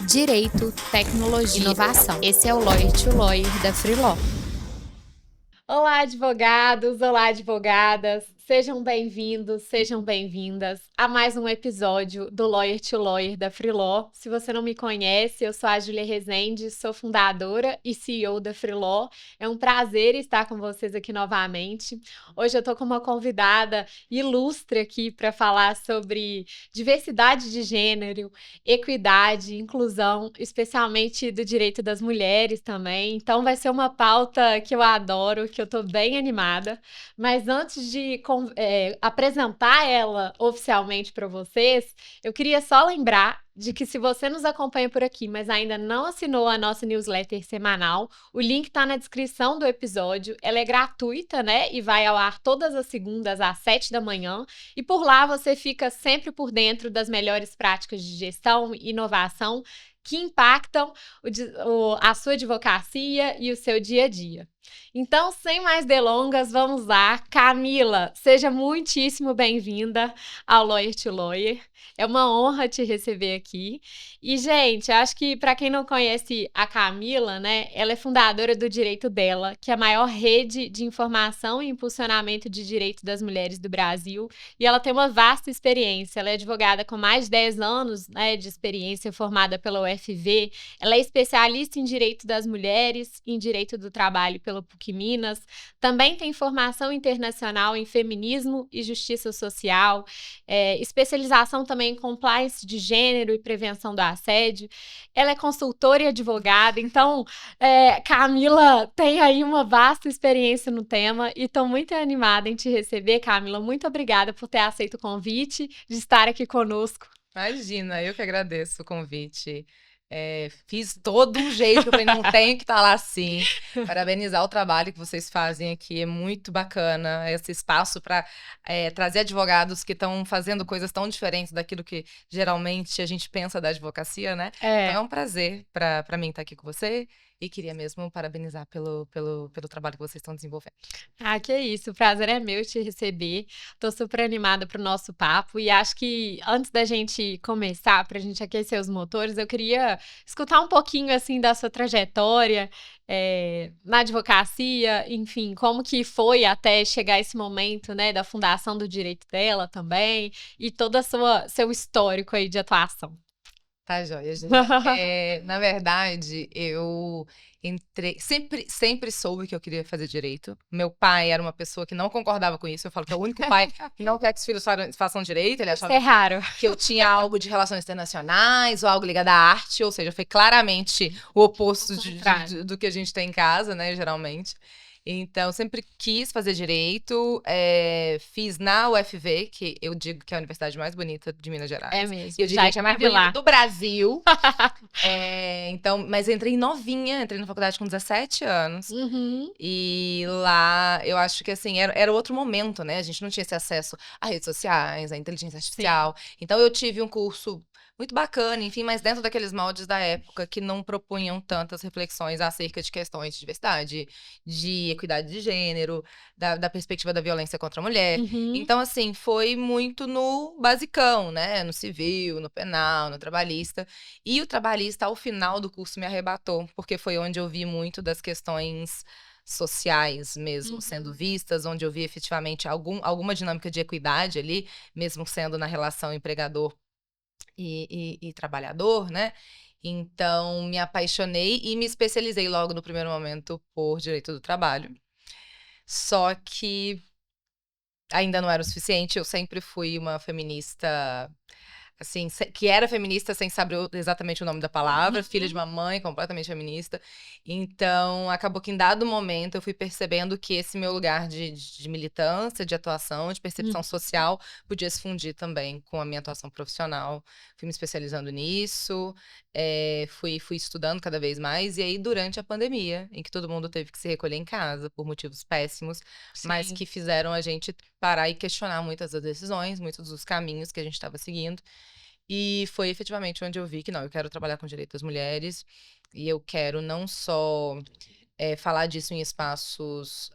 Direito, tecnologia, inovação. Esse é o Lawyer to Lawyer da Freeló. Olá, advogados! Olá, advogadas! Sejam bem-vindos, sejam bem-vindas a mais um episódio do Lawyer to Lawyer da Freeló. Se você não me conhece, eu sou a Júlia Rezende, sou fundadora e CEO da Freeló. É um prazer estar com vocês aqui novamente. Hoje eu estou com uma convidada ilustre aqui para falar sobre diversidade de gênero, equidade, inclusão, especialmente do direito das mulheres também. Então vai ser uma pauta que eu adoro, que eu estou bem animada. Mas antes de apresentar ela oficialmente para vocês, eu queria só lembrar de que se você nos acompanha por aqui, mas ainda não assinou a nossa newsletter semanal, o link está na descrição do episódio. Ela é gratuita, né? E vai ao ar todas as segundas às 7 da manhã. E por lá você fica sempre por dentro das melhores práticas de gestão e inovação que impactam a sua advocacia e o seu dia a dia. Então, sem mais delongas, vamos lá. Camila, seja muitíssimo bem-vinda ao Lawyer to Lawyer. É uma honra te receber aqui. E, gente, acho que para quem não conhece a Camila, né, ela é fundadora do Direito Dela, que é a maior rede de informação e impulsionamento de direito das mulheres do Brasil. E ela tem uma vasta experiência. Ela é advogada com mais de 10 anos, né, de experiência formada pela UFV. Ela é especialista em direito das mulheres, em direito do trabalho pelo PUC Minas. Também tem formação internacional em feminismo e justiça social, especialização também em compliance de gênero e prevenção do assédio. Ela é consultora e advogada, então Camila tem aí uma vasta experiência no tema e estou muito animada em te receber, Camila. Muito obrigada por ter aceito o convite de estar aqui conosco. Imagina, eu que agradeço o convite. Fiz todo um jeito, eu falei, não tenho que estar lá assim. Parabenizar o trabalho que vocês fazem aqui, é muito bacana esse espaço para trazer advogados que estão fazendo coisas tão diferentes daquilo que geralmente a gente pensa da advocacia, né? Então é um prazer para mim estar aqui com você e queria mesmo parabenizar pelo trabalho que vocês estão desenvolvendo. Ah, que isso, o prazer é meu te receber. Tô super animada pro nosso papo e acho que antes da gente começar, pra gente aquecer os motores, eu queria escutar um pouquinho assim da sua trajetória na advocacia, enfim, como que foi até chegar esse momento, né, da fundação do direito dela também e todo seu histórico aí de atuação. Tá joia, gente. Na verdade, eu entrei. Sempre soube que eu queria fazer direito. Meu pai era uma pessoa que não concordava com isso. Eu falo que é o único pai que não quer que os filhos façam direito. Ele Isso achava é raro. que eu tinha algo de relações internacionais ou algo ligado à arte. Ou seja, foi claramente o oposto do que a gente tem em casa, né, geralmente. Então, sempre quis fazer direito, fiz na UFV, que eu digo que é a universidade mais bonita de Minas Gerais. É mesmo. Eu diria que é a mais bonita do Brasil. Então, mas eu entrei novinha, entrei na faculdade com 17 anos. Uhum. E lá, eu acho que assim, era outro momento, né? A gente não tinha esse acesso a redes sociais, a inteligência artificial. Sim. Então, eu tive um curso muito bacana, enfim, mas dentro daqueles moldes da época que não propunham tantas reflexões acerca de questões de diversidade, de equidade de gênero, da perspectiva da violência contra a mulher. Uhum. Então, assim, foi muito no basicão, né? No civil, no penal, no trabalhista. E o trabalhista, ao final do curso, me arrebatou, porque foi onde eu vi muito das questões sociais mesmo sendo vistas, onde eu vi efetivamente alguma dinâmica de equidade ali, mesmo sendo na relação empregador e trabalhador, né? Então, me apaixonei e me especializei logo no primeiro momento por direito do trabalho. Só que ainda não era o suficiente, eu sempre fui uma feminista, assim, que era feminista sem saber exatamente o nome da palavra, filha de uma mãe completamente feminista. Então, acabou que em dado momento eu fui percebendo que esse meu lugar de militância, de atuação, de percepção social, podia se fundir também com a minha atuação profissional. Fui me especializando nisso, fui estudando cada vez mais. E aí, durante a pandemia, em que todo mundo teve que se recolher em casa por motivos péssimos, sim, mas que fizeram a gente parar e questionar muitas das decisões, muitos dos caminhos que a gente estava seguindo. E foi efetivamente onde eu vi que não, eu quero trabalhar com direito das mulheres e eu quero não só falar disso em espaços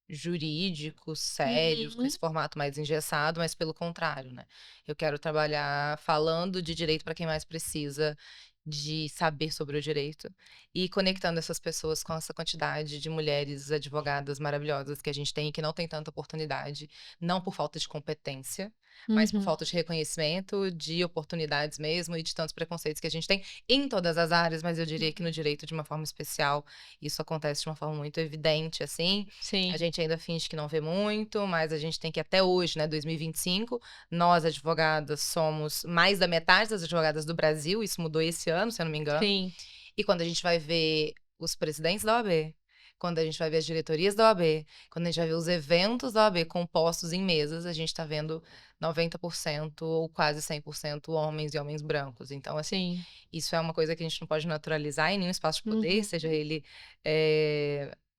jurídicos, sérios, com Uhum. esse formato mais engessado, mas pelo contrário, né? Eu quero trabalhar falando de direito para quem mais precisa de saber sobre o direito e conectando essas pessoas com essa quantidade de mulheres advogadas maravilhosas que a gente tem e que não tem tanta oportunidade, não por falta de competência, mas por Uhum. falta de reconhecimento, de oportunidades mesmo e de tantos preconceitos que a gente tem em todas as áreas, mas eu diria que no direito de uma forma especial isso acontece de uma forma muito evidente, assim. A Sim. gente ainda finge que não vê muito, mas a gente tem que até hoje, né, 2025, nós advogadas somos mais da metade das advogadas do Brasil, isso mudou esse ano, se eu não me engano. Sim. E quando a gente vai ver os presidentes da OAB, quando a gente vai ver as diretorias da OAB, quando a gente vai ver os eventos da OAB compostos em mesas, a gente tá vendo 90% ou quase 100% homens e homens brancos. Então, assim, Sim. isso é uma coisa que a gente não pode naturalizar em nenhum espaço de poder, Uhum. seja ele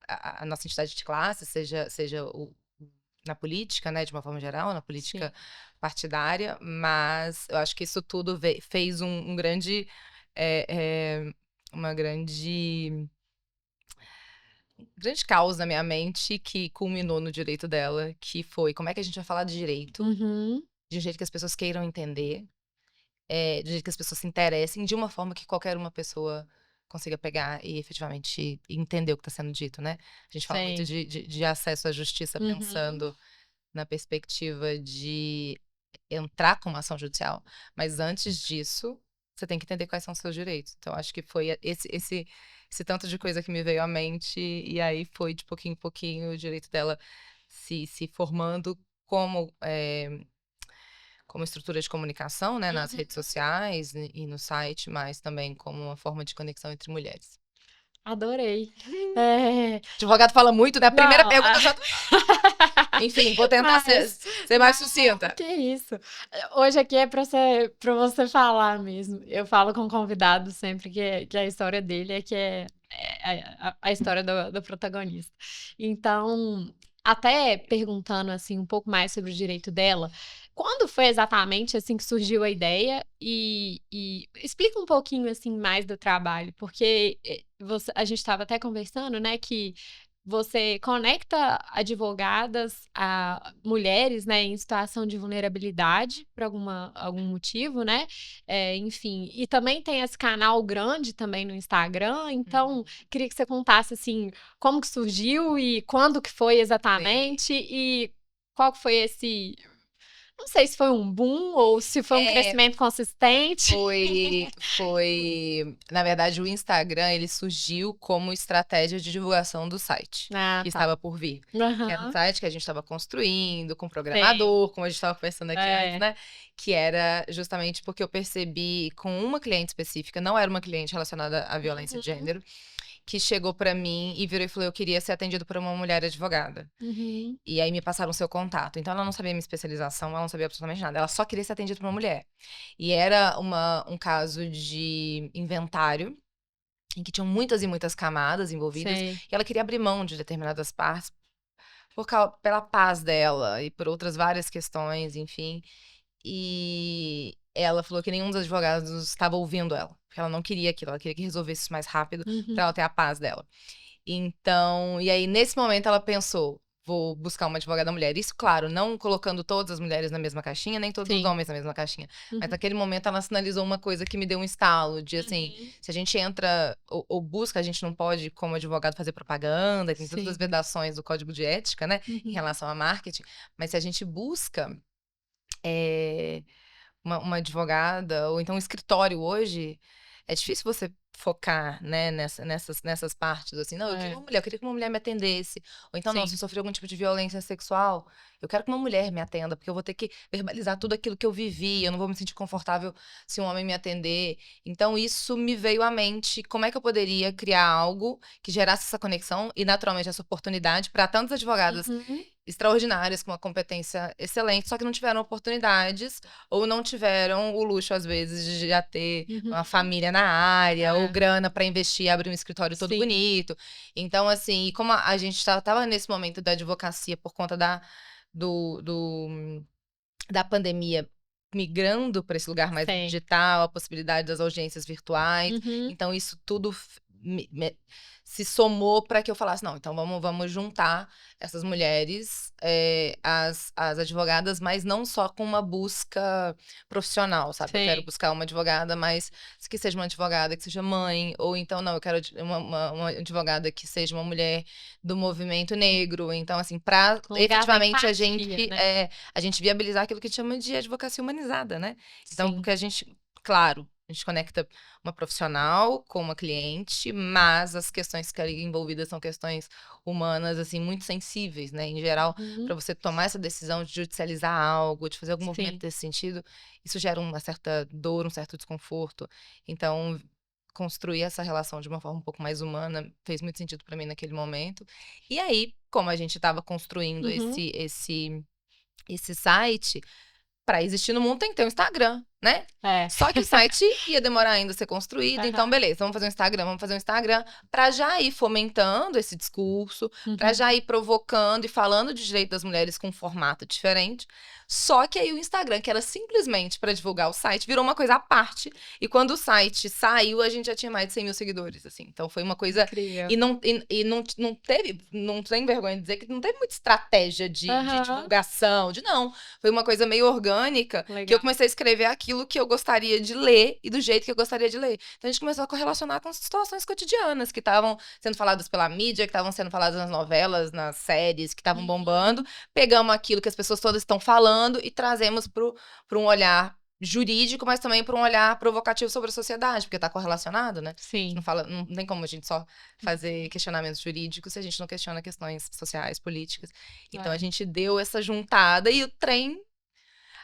a nossa entidade de classe, seja na política, né, de uma forma geral, na política Sim. partidária, mas eu acho que isso tudo fez um grande, uma grande caos na minha mente que culminou no direito dela, que foi como é que a gente vai falar de direito, Uhum. de um jeito que as pessoas queiram entender, de um jeito que as pessoas se interessem, de uma forma que qualquer uma pessoa consiga pegar e efetivamente entender o que está sendo dito, né? A gente fala muito Sim. de acesso à justiça Uhum. pensando na perspectiva de entrar com uma ação judicial, mas antes disso, você tem que entender quais são os seus direitos. Então, acho que foi esse tanto de coisa que me veio à mente, e aí foi de pouquinho em pouquinho o direito dela se formando como, como estrutura de comunicação, né, nas redes Uhum. sociais e no site, mas também como uma forma de conexão entre mulheres. Adorei. Advogado fala muito, né? A primeira Não, pergunta eu já. Enfim, vou tentar mas ser mais sucinta. que isso? Hoje aqui é para você falar mesmo. Eu falo com o convidado sempre que a história dele é a história do protagonista. Então, até perguntando assim um pouco mais sobre o direito dela, quando foi exatamente assim que surgiu a ideia e explica um pouquinho assim mais do trabalho, porque a gente estava até conversando, né, que você conecta advogadas a mulheres, né, em situação de vulnerabilidade por algum motivo, né? Enfim, e também tem esse canal grande também no Instagram, então queria que você contasse assim como que surgiu e quando que foi Sim. exatamente e qual que foi esse, não sei se foi um boom ou se foi um crescimento consistente. Na verdade, o Instagram, ele surgiu como estratégia de divulgação do site, Ah, que tá. estava por vir. Que era um Aham. site que a gente estava construindo, com Sim. programador, como a gente estava conversando aqui antes, É. né? Que era justamente porque eu percebi com uma cliente específica, não era uma cliente relacionada à violência de Uhum. gênero, que chegou pra mim e virou e falou: eu queria ser atendido por uma mulher advogada. Uhum. E aí me passaram o seu contato. Então ela não sabia minha especialização, ela não sabia absolutamente nada. Ela só queria ser atendida por uma mulher. E era um caso de inventário, em que tinham muitas e muitas camadas envolvidas. Sei. E ela queria abrir mão de determinadas partes pela paz dela e por outras várias questões, enfim. E ela falou que nenhum dos advogados estava ouvindo ela. Porque ela não queria aquilo, ela queria que resolvesse isso mais rápido Uhum. pra ela ter a paz dela. Então, e aí nesse momento ela pensou, vou buscar uma advogada mulher. Isso, claro, não colocando todas as mulheres na mesma caixinha, nem todos os Sim. homens na mesma caixinha. Mas Uhum. naquele momento ela sinalizou uma coisa que me deu um estalo, de assim, Uhum. se a gente entra ou busca, a gente não pode, como advogado, fazer propaganda, tem todas as Sim. vedações do código de ética, né, em Uhum. relação a marketing. Mas se a gente busca uma advogada, ou então um escritório hoje, é difícil você focar, né, nessas partes, assim, não, eu queria É. uma mulher, eu queria que uma mulher me atendesse, ou então, não, se Sim. eu sofri algum tipo de violência sexual, eu quero que uma mulher me atenda, porque eu vou ter que verbalizar tudo aquilo que eu vivi, eu não vou me sentir confortável se um homem me atender, então isso me veio à mente, como é que eu poderia criar algo que gerasse essa conexão e, naturalmente, essa oportunidade para tantas advogadas Uhum. extraordinárias, com uma competência excelente, só que não tiveram oportunidades ou não tiveram o luxo, às vezes, de já ter Uhum. uma família na área ou É. grana para investir e abrir um escritório todo Sim. bonito. Então, assim, e como a gente tava nesse momento da advocacia por conta da pandemia migrando para esse lugar mais Sei. digital, a possibilidade das audiências virtuais. Uhum. Então, isso tudo se somou para que eu falasse, não, então vamos juntar essas mulheres, as advogadas, mas não só com uma busca profissional, sabe? Eu quero Sim. buscar uma advogada, mas que seja uma advogada, que seja mãe, ou então, não, eu quero uma advogada que seja uma mulher do movimento negro. Então, assim, para Um lugar da efetivamente empatia, né? a gente viabilizar aquilo que a gente chama de advocacia humanizada, né? Então, Sim. porque a gente, claro, a gente conecta uma profissional com uma cliente, mas as questões que ali envolvidas são questões humanas, assim, muito sensíveis, né? Em geral, para você tomar essa decisão de judicializar algo, de fazer algum movimento Sim. desse sentido, isso gera uma certa dor, um certo desconforto. Então, construir essa relação de uma forma um pouco mais humana fez muito sentido para mim naquele momento. E aí, como a gente estava construindo esse site, para existir no mundo tem que ter um Instagram, né? É. Só que o site ia demorar ainda a ser construído, então Aham. beleza, vamos fazer um Instagram para já ir fomentando esse discurso, para já ir provocando e falando de direito das mulheres com um formato diferente. Só que aí o Instagram, que era simplesmente para divulgar o site, virou uma coisa à parte. E quando o site saiu, a gente já tinha mais de 100 mil seguidores, assim. Então foi uma coisa. Incrível. Não teve, não tem vergonha de dizer que não teve muita estratégia de divulgação, não. Foi uma coisa meio orgânica, Legal. que eu comecei a escrever aquilo que eu gostaria de ler e do jeito que eu gostaria de ler. Então a gente começou a correlacionar com situações cotidianas que estavam sendo faladas pela mídia, que estavam sendo faladas nas novelas, nas séries, que estavam bombando. Pegamos aquilo que as pessoas todas estão falando e trazemos para um olhar jurídico, mas também para um olhar provocativo sobre a sociedade, porque está correlacionado, né? Sim. Não tem como a gente só fazer questionamentos jurídicos se a gente não questiona questões sociais, políticas. Então a gente deu essa juntada e o trem,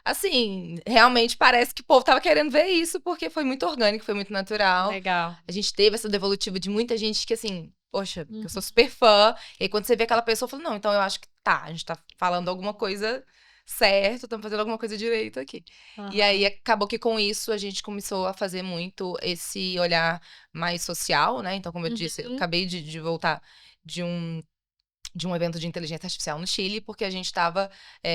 assim, realmente parece que o povo tava querendo ver isso, porque foi muito orgânico, foi muito natural. Legal. A gente teve essa devolutiva de muita gente que, assim, poxa, eu sou super fã. E aí, quando você vê aquela pessoa, fala, não, então eu acho que tá, a gente tá falando alguma coisa certo, estamos fazendo alguma coisa direito aqui. E aí, acabou que com isso, a gente começou a fazer muito esse olhar mais social, né? Então, como eu disse, eu acabei de voltar de um evento de inteligência artificial no Chile, porque a gente estava,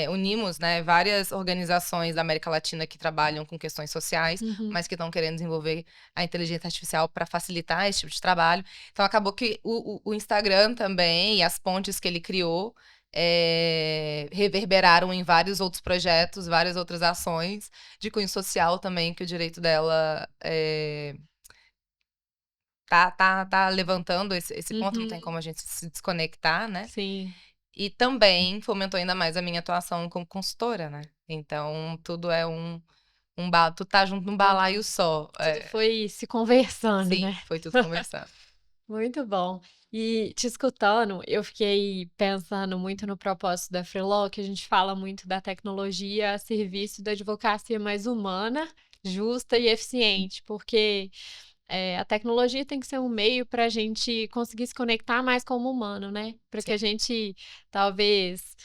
unimos, né, várias organizações da América Latina que trabalham com questões sociais, mas que estão querendo desenvolver a inteligência artificial para facilitar esse tipo de trabalho. Então, acabou que o Instagram também, e as pontes que ele criou, reverberaram em vários outros projetos, várias outras ações de cunho social também, que o direito dela tá levantando esse ponto, não tem como a gente se desconectar, né? Sim. E também fomentou ainda mais a minha atuação como consultora, né? Então, tudo é tu tá junto num balaio só. Tudo foi se conversando, Sim, né? foi tudo conversado. Muito bom. E te escutando, eu fiquei pensando muito no propósito da Freeló, que a gente fala muito da tecnologia a serviço da advocacia mais humana, justa e eficiente, porque a tecnologia tem que ser um meio para a gente conseguir se conectar mais como humano, né? Para que a gente talvez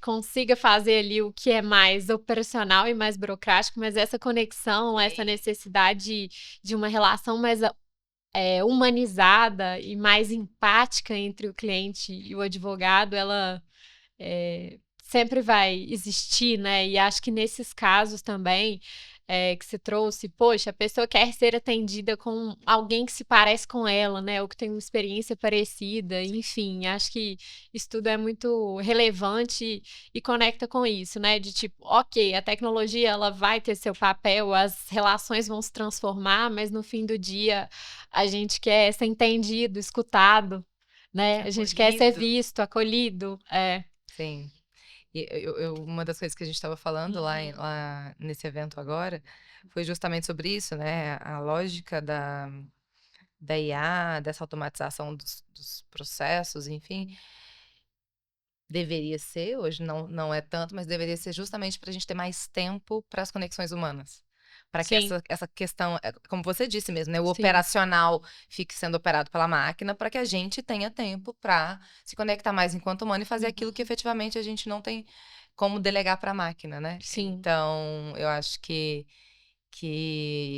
consiga fazer ali o que é mais operacional e mais burocrático, mas essa conexão, essa necessidade de uma relação mais humanizada e mais empática entre o cliente e o advogado, ela sempre vai existir, né? E acho que nesses casos também que você trouxe, poxa, a pessoa quer ser atendida com alguém que se parece com ela, né? Ou que tem uma experiência parecida, enfim, acho que isso tudo é muito relevante e conecta com isso, né? De tipo, ok, a tecnologia ela vai ter seu papel, as relações vão se transformar, mas no fim do dia a gente quer ser entendido, escutado, né? A gente quer ser visto, acolhido, Sim. E uma das coisas que a gente estava falando lá nesse evento agora foi justamente sobre isso, né? A lógica da IA, dessa automatização dos processos, enfim, deveria ser, hoje não é tanto, mas deveria ser justamente para a gente ter mais tempo para as conexões humanas. Para que Sim. essa questão, como você disse mesmo, né? O Sim. operacional fique sendo operado pela máquina, para que a gente tenha tempo para se conectar mais enquanto humano e fazer aquilo que efetivamente a gente não tem como delegar para a máquina, né? Sim. Então, eu acho que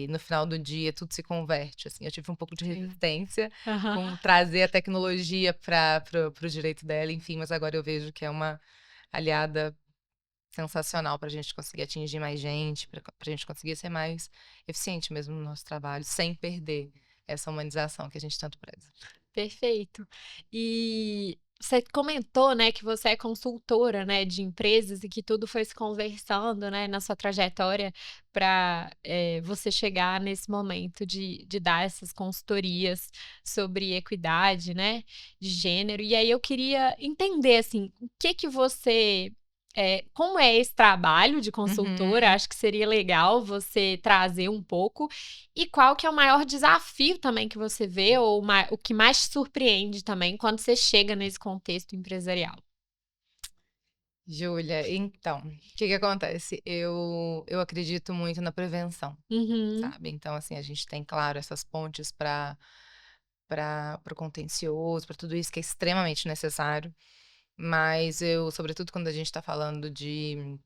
no final do dia tudo se converte, assim. Eu tive um pouco de resistência com trazer a tecnologia para o direito dela, enfim, mas agora eu vejo que é uma aliada sensacional para a gente conseguir atingir mais gente, para a gente conseguir ser mais eficiente mesmo no nosso trabalho, sem perder essa humanização que a gente tanto preza. Perfeito. E você comentou, né, que você é consultora, né, de empresas e que tudo foi se conversando, né, na sua trajetória para você chegar nesse momento de dar essas consultorias sobre equidade, né, de gênero. E aí eu queria entender, assim, o que que você como é esse trabalho de consultora? Uhum. Acho que seria legal você trazer um pouco. E qual que é o maior desafio também que você vê, ou o que mais te surpreende também quando você chega nesse contexto empresarial? Júlia, então, o que que acontece? Eu acredito muito na prevenção, Uhum, sabe? Então, assim, a gente tem, claro, essas pontes para o contencioso, para tudo isso que é extremamente necessário. Mas eu, sobretudo quando a gente está falando de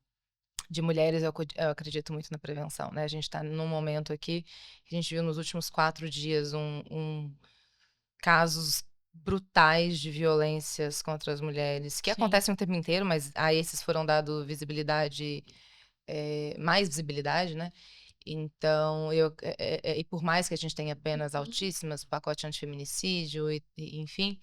mulheres, eu acredito muito na prevenção, né? A gente está num momento aqui, a gente viu nos últimos 4 dias casos brutais de violências contra as mulheres, que sim. acontecem o tempo inteiro, mas a esses foram dado visibilidade, mais visibilidade, né? Então, e por mais que a gente tenha penas altíssimas, pacote antifeminicídio, enfim,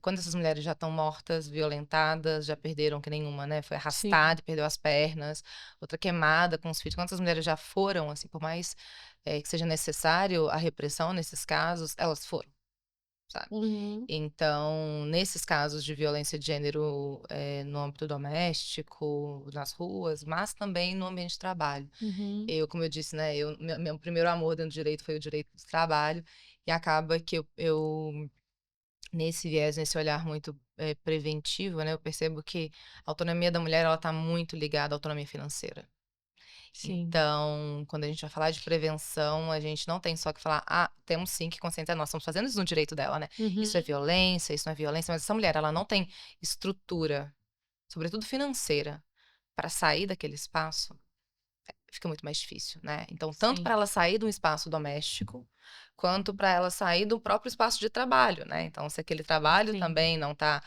quando essas mulheres já estão mortas, violentadas, já perderam que nenhuma, né? Foi Sim. arrastada e perdeu as pernas, outra queimada com os filhos. Quantas mulheres já foram, assim, por mais que seja necessário a repressão nesses casos, elas foram, sabe? Uhum, Então, nesses casos de violência de gênero no âmbito doméstico, nas ruas, mas também no ambiente de trabalho. uhum, Eu, como eu disse, né, meu primeiro amor dentro do direito foi o direito do trabalho, e acaba que eu nesse viés, nesse olhar muito preventivo, né, eu percebo que a autonomia da mulher, ela está muito ligada à autonomia financeira. sim. Então, quando a gente vai falar de prevenção, a gente não tem só que falar, temos sim que conscientizar, nós estamos fazendo isso no direito dela, né? Isso é Uhum, violência, isso não é violência, mas essa mulher, ela não tem estrutura, sobretudo financeira, para sair daquele espaço, fica muito mais difícil, né? Então, tanto sim. para ela sair de um espaço doméstico, quanto para ela sair do próprio espaço de trabalho, né? Então, se aquele trabalho Sim. também não tá,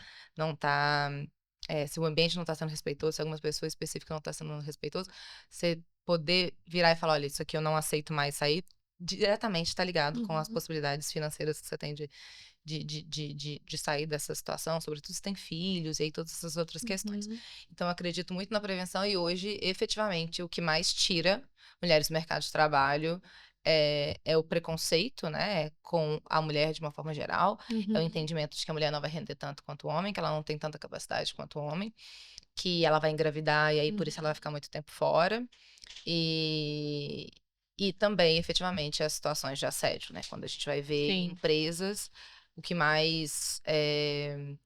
se o ambiente não está sendo respeitoso, se algumas pessoas específicas não estão sendo respeitoso, você poder virar e falar, olha, isso aqui eu não aceito mais sair, diretamente está ligado com as Uhum, possibilidades financeiras que você tem de sair dessa situação, sobretudo se tem filhos e aí todas essas outras questões. uhum, Então, eu acredito muito na prevenção e hoje, efetivamente, o que mais tira mulheres do mercado de trabalho é o preconceito, né, com a mulher de uma forma geral, é o uhum, entendimento de que a mulher não vai render tanto quanto o homem, que ela não tem tanta capacidade quanto o homem, que ela vai engravidar e aí por isso ela vai ficar muito tempo fora. E, e também, efetivamente, as situações de assédio, né? Quando a gente vai ver em sim. empresas, o que mais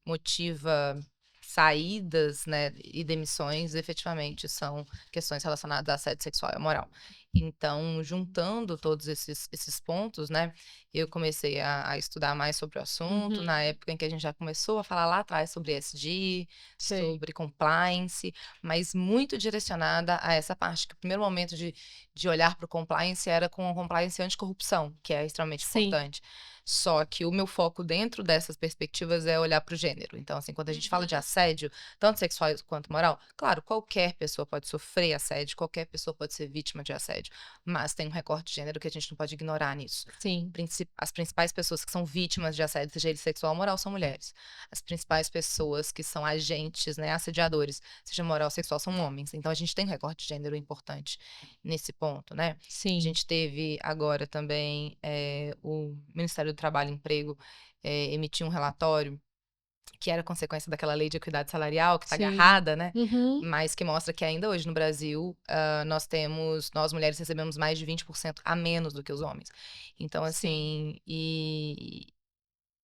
motiva saídas, né, e demissões, efetivamente, são questões relacionadas a assédio sexual e moral. Então, juntando todos esses pontos, né, eu comecei a estudar mais sobre o assunto, na Uhum, época em que a gente já começou a falar lá atrás sobre ESG, sei. sobre compliance, mas muito direcionada a essa parte, que o primeiro momento de olhar para o compliance era com o compliance anticorrupção, que é extremamente Sim. importante. Só que o meu foco dentro dessas perspectivas é olhar para o gênero. Então, assim, quando a gente fala de Uhum, assédio, tanto sexual quanto moral, claro, qualquer pessoa pode sofrer assédio, qualquer pessoa pode ser vítima de assédio, mas tem um recorte de gênero que a gente não pode ignorar nisso. sim. As principais pessoas que são vítimas de assédio, seja ele sexual ou moral, são mulheres. As principais pessoas que são agentes, né, assediadores, seja moral ou sexual, são homens. Então a gente tem um recorte de gênero importante nesse ponto, né? A Sim. gente teve agora também o Ministério do Trabalho e Emprego emitiu um relatório que era consequência daquela lei de equidade salarial que está Sim. agarrada, né? Uhum, Mas que mostra que ainda hoje no Brasil, nós mulheres recebemos mais de 20% a menos do que os homens. Então, sim. assim, e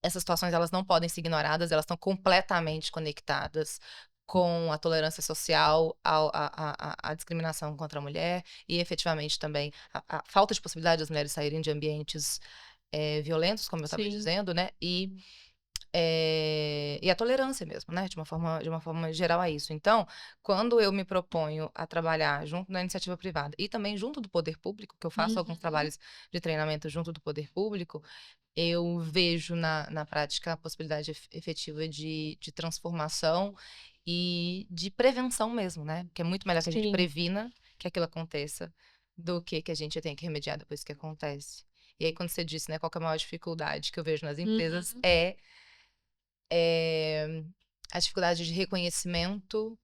essas situações elas não podem ser ignoradas, elas estão completamente conectadas com a tolerância social, à discriminação contra a mulher e efetivamente também a falta de possibilidade das mulheres saírem de ambientes violentos, como eu estava Sim. dizendo, né? E a tolerância mesmo, né? De uma forma geral a isso. Então, quando eu me proponho a trabalhar junto da iniciativa privada e também junto do poder público, que eu faço alguns Uhum, trabalhos de treinamento junto do poder público, eu vejo na prática a possibilidade efetiva de transformação e de prevenção mesmo, né? Que é muito melhor que a gente sim. previna que aquilo aconteça do que a gente tenha que remediar depois que acontece. E aí, quando você disse, né, qual que é a maior dificuldade que eu vejo nas empresas, Uhum. é a dificuldade de reconhecimento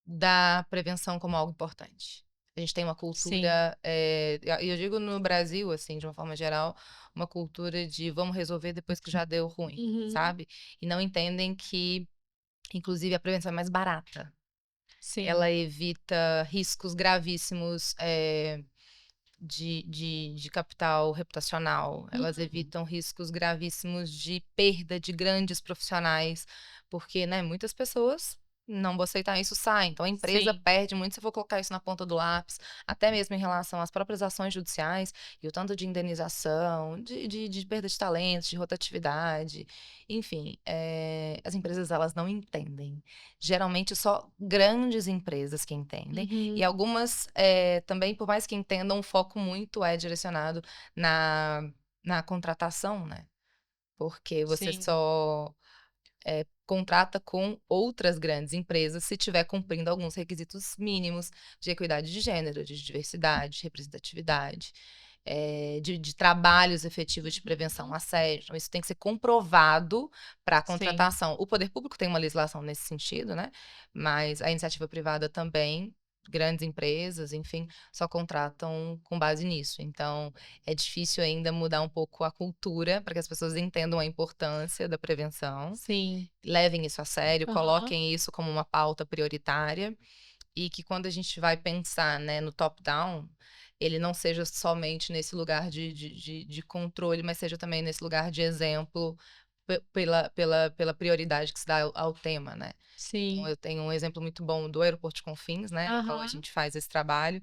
da prevenção como algo importante. A gente tem uma Sim. cultura, e eu digo no Brasil, assim, de uma forma geral, uma cultura de vamos resolver depois que já deu ruim, Uhum. sabe? E não entendem que, inclusive, a prevenção é mais barata. Sim. Ela evita riscos gravíssimos, de capital reputacional, elas Uhum. evitam riscos gravíssimos de perda de grandes profissionais, porque, né, muitas pessoas não vou aceitar isso, saem. Então a empresa Sim. perde muito se eu for colocar isso na ponta do lápis, até mesmo em relação às próprias ações judiciais e o tanto de indenização, de perda de talentos, de rotatividade, enfim, as empresas elas não entendem. Geralmente só grandes empresas que entendem. E Uhum. algumas também, por mais que entendam, o foco muito é direcionado na contratação, né? Porque você Sim. só contrata com outras grandes empresas se estiver cumprindo alguns requisitos mínimos de equidade de gênero, de diversidade, de representatividade, de trabalhos efetivos de prevenção Uhum. a assédio. Então, isso tem que ser comprovado para a Sim. contratação. O poder público tem uma legislação nesse sentido, né? Mas a iniciativa privada também, grandes empresas, enfim, só contratam com base nisso. Então, é difícil ainda mudar um pouco a cultura para que as pessoas entendam a importância da prevenção, Sim. levem isso a sério, Aham. coloquem isso como uma pauta prioritária e que quando a gente vai pensar, né, no top-down, ele não seja somente nesse lugar de controle, mas seja também nesse lugar de exemplo pela prioridade que se dá ao tema, né? Então, Sim. eu tenho um exemplo muito bom do Aeroporto de Confins, né, no qual a Aham. gente faz esse trabalho,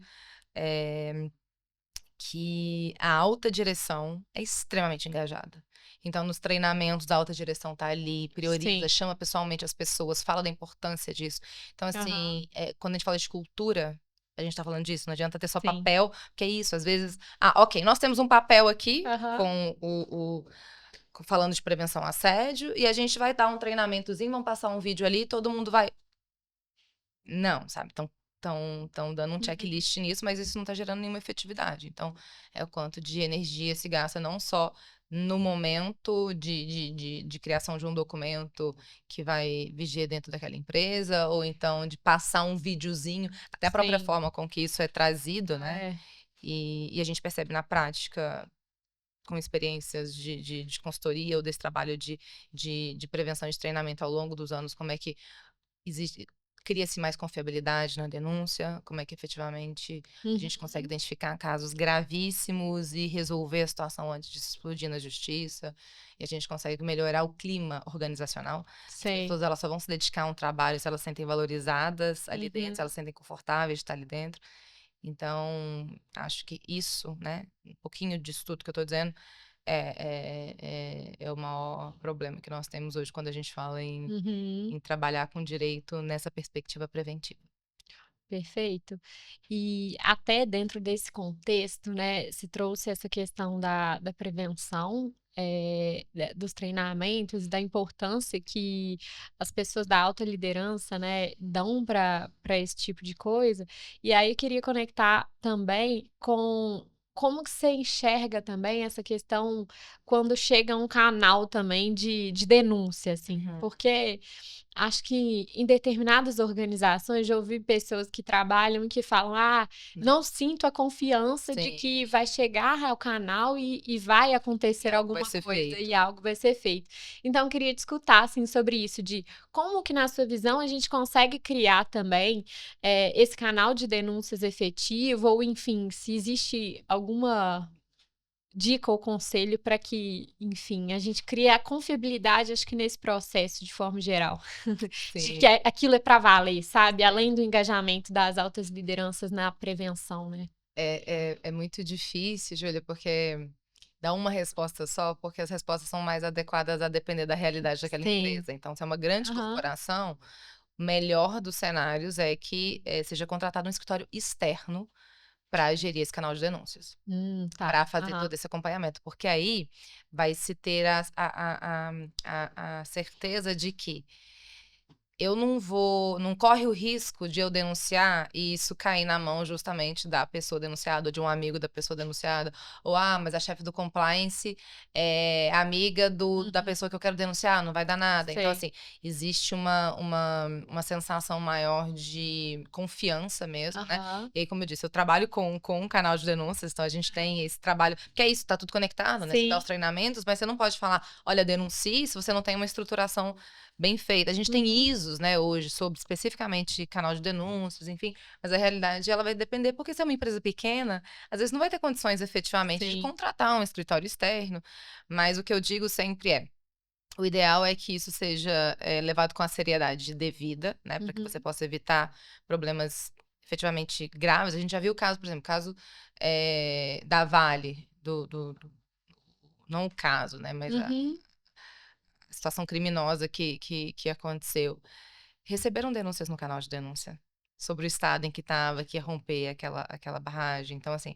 que a alta direção é extremamente engajada. Então, nos treinamentos, a alta direção tá ali, prioriza, Sim. chama pessoalmente as pessoas, fala da importância disso. Então, Aham. assim, quando a gente fala de cultura, a gente tá falando disso, não adianta ter só Sim. papel, porque é isso, às vezes, ok, nós temos um papel aqui Aham. com falando de prevenção a assédio, e a gente vai dar um treinamentozinho, vamos passar um vídeo ali, todo mundo vai. Não, sabe? Estão dando um Uhum. checklist nisso, mas isso não está gerando nenhuma efetividade. Então, é o quanto de energia se gasta não só no momento de criação de um documento que vai viger dentro daquela empresa, ou então de passar um videozinho, até a própria Sim. forma com que isso é trazido, né? É. E a gente percebe na prática, com experiências de consultoria ou desse trabalho de prevenção e de treinamento ao longo dos anos, como é que existe, cria-se mais confiabilidade na denúncia, como é que efetivamente a gente consegue Uhum. identificar casos gravíssimos e resolver a situação antes de se explodir na justiça, e a gente consegue melhorar o clima organizacional. As Sei. pessoas elas só vão se dedicar a um trabalho se elas se sentem valorizadas ali dentro, se Uhum. elas se sentem confortáveis de estar ali dentro. Então, acho que isso, né, um pouquinho disso tudo que eu estou dizendo, é o maior problema que nós temos hoje quando a gente fala Uhum. em trabalhar com direito nessa perspectiva preventiva. Perfeito. E até dentro desse contexto, né, se trouxe essa questão da prevenção, dos treinamentos, da importância que as pessoas da alta liderança, né, dão para esse tipo de coisa. E aí eu queria conectar também com como que você enxerga também essa questão quando chega um canal também de denúncia, assim, Uhum. porque acho que em determinadas organizações já ouvi pessoas que trabalham e que falam: "Ah, Não. não sinto a confiança de Sim, que vai chegar ao canal e vai e acontecer algo vai alguma ser coisa feito. e algo vai ser feito". Então eu queria te escutar, assim, sobre isso, de como que na sua visão a gente consegue criar também, esse canal de denúncias efetivo ou enfim, se existe alguma dica ou conselho para que, enfim, a gente crie a confiabilidade, acho que nesse processo de forma geral, de que Sim, aquilo é para valer, sabe, além do engajamento das altas lideranças na prevenção, né. é muito difícil, Júlia, porque dar uma resposta só, porque as respostas são mais adequadas a depender da realidade daquela Sim. empresa. Então, se é uma grande Aham. corporação, o melhor dos cenários é que seja contratado um escritório externo para gerir esse canal de denúncias, Tá. para fazer Aham. todo esse acompanhamento, porque aí vai se ter a certeza de que eu não corre o risco de eu denunciar e isso cair na mão justamente da pessoa denunciada, ou de um amigo da pessoa denunciada, ou, mas a chefe do compliance é amiga da pessoa que eu quero denunciar, não vai dar nada. Então, Sei. assim, existe uma sensação maior de confiança mesmo, né? Aham. E aí, como eu disse, eu trabalho com um canal de denúncias, então a gente tem esse trabalho, porque é isso, tá tudo conectado, né? Você dá Sim. os treinamentos, mas você não pode falar, olha, denuncie se você não tem uma estruturação bem feita. A gente tem ISOs, né, hoje, sobre especificamente canal de denúncias, enfim, mas a realidade ela vai depender, porque se é uma empresa pequena, às vezes não vai ter condições efetivamente de Sim. contratar um escritório externo, mas o que eu digo sempre é, o ideal é que isso seja levado com a seriedade devida, né, para que você possa evitar problemas efetivamente graves. A gente já viu o caso, por exemplo, o caso da Vale, não o caso, né, mas a situação criminosa que aconteceu. Receberam denúncias no canal de denúncia sobre o estado em que estava, que ia romper aquela barragem. Então, assim,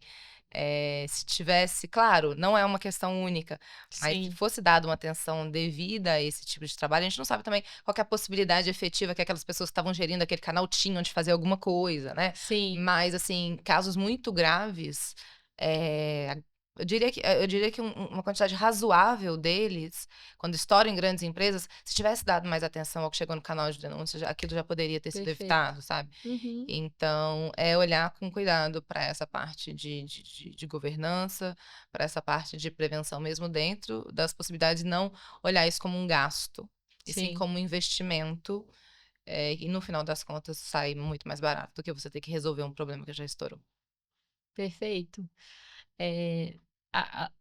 se tivesse, claro, não é uma questão única, mas se Sim. fosse dada uma atenção devida a esse tipo de trabalho, a gente não sabe também qual que é a possibilidade efetiva que aquelas pessoas que estavam gerindo aquele canal tinham de fazer alguma coisa, né? Sim. Mas, assim, casos muito graves, eu diria que uma quantidade razoável deles, quando estouram em grandes empresas, se tivesse dado mais atenção ao que chegou no canal de denúncia, aquilo já poderia ter sido Perfeito. evitado, sabe? Então, é olhar com cuidado para essa parte de governança, para essa parte de prevenção mesmo dentro das possibilidades, e não olhar isso como um gasto, e sim Sim. como um investimento, e no final das contas sai muito mais barato do que você ter que resolver um problema que já estourou. Perfeito.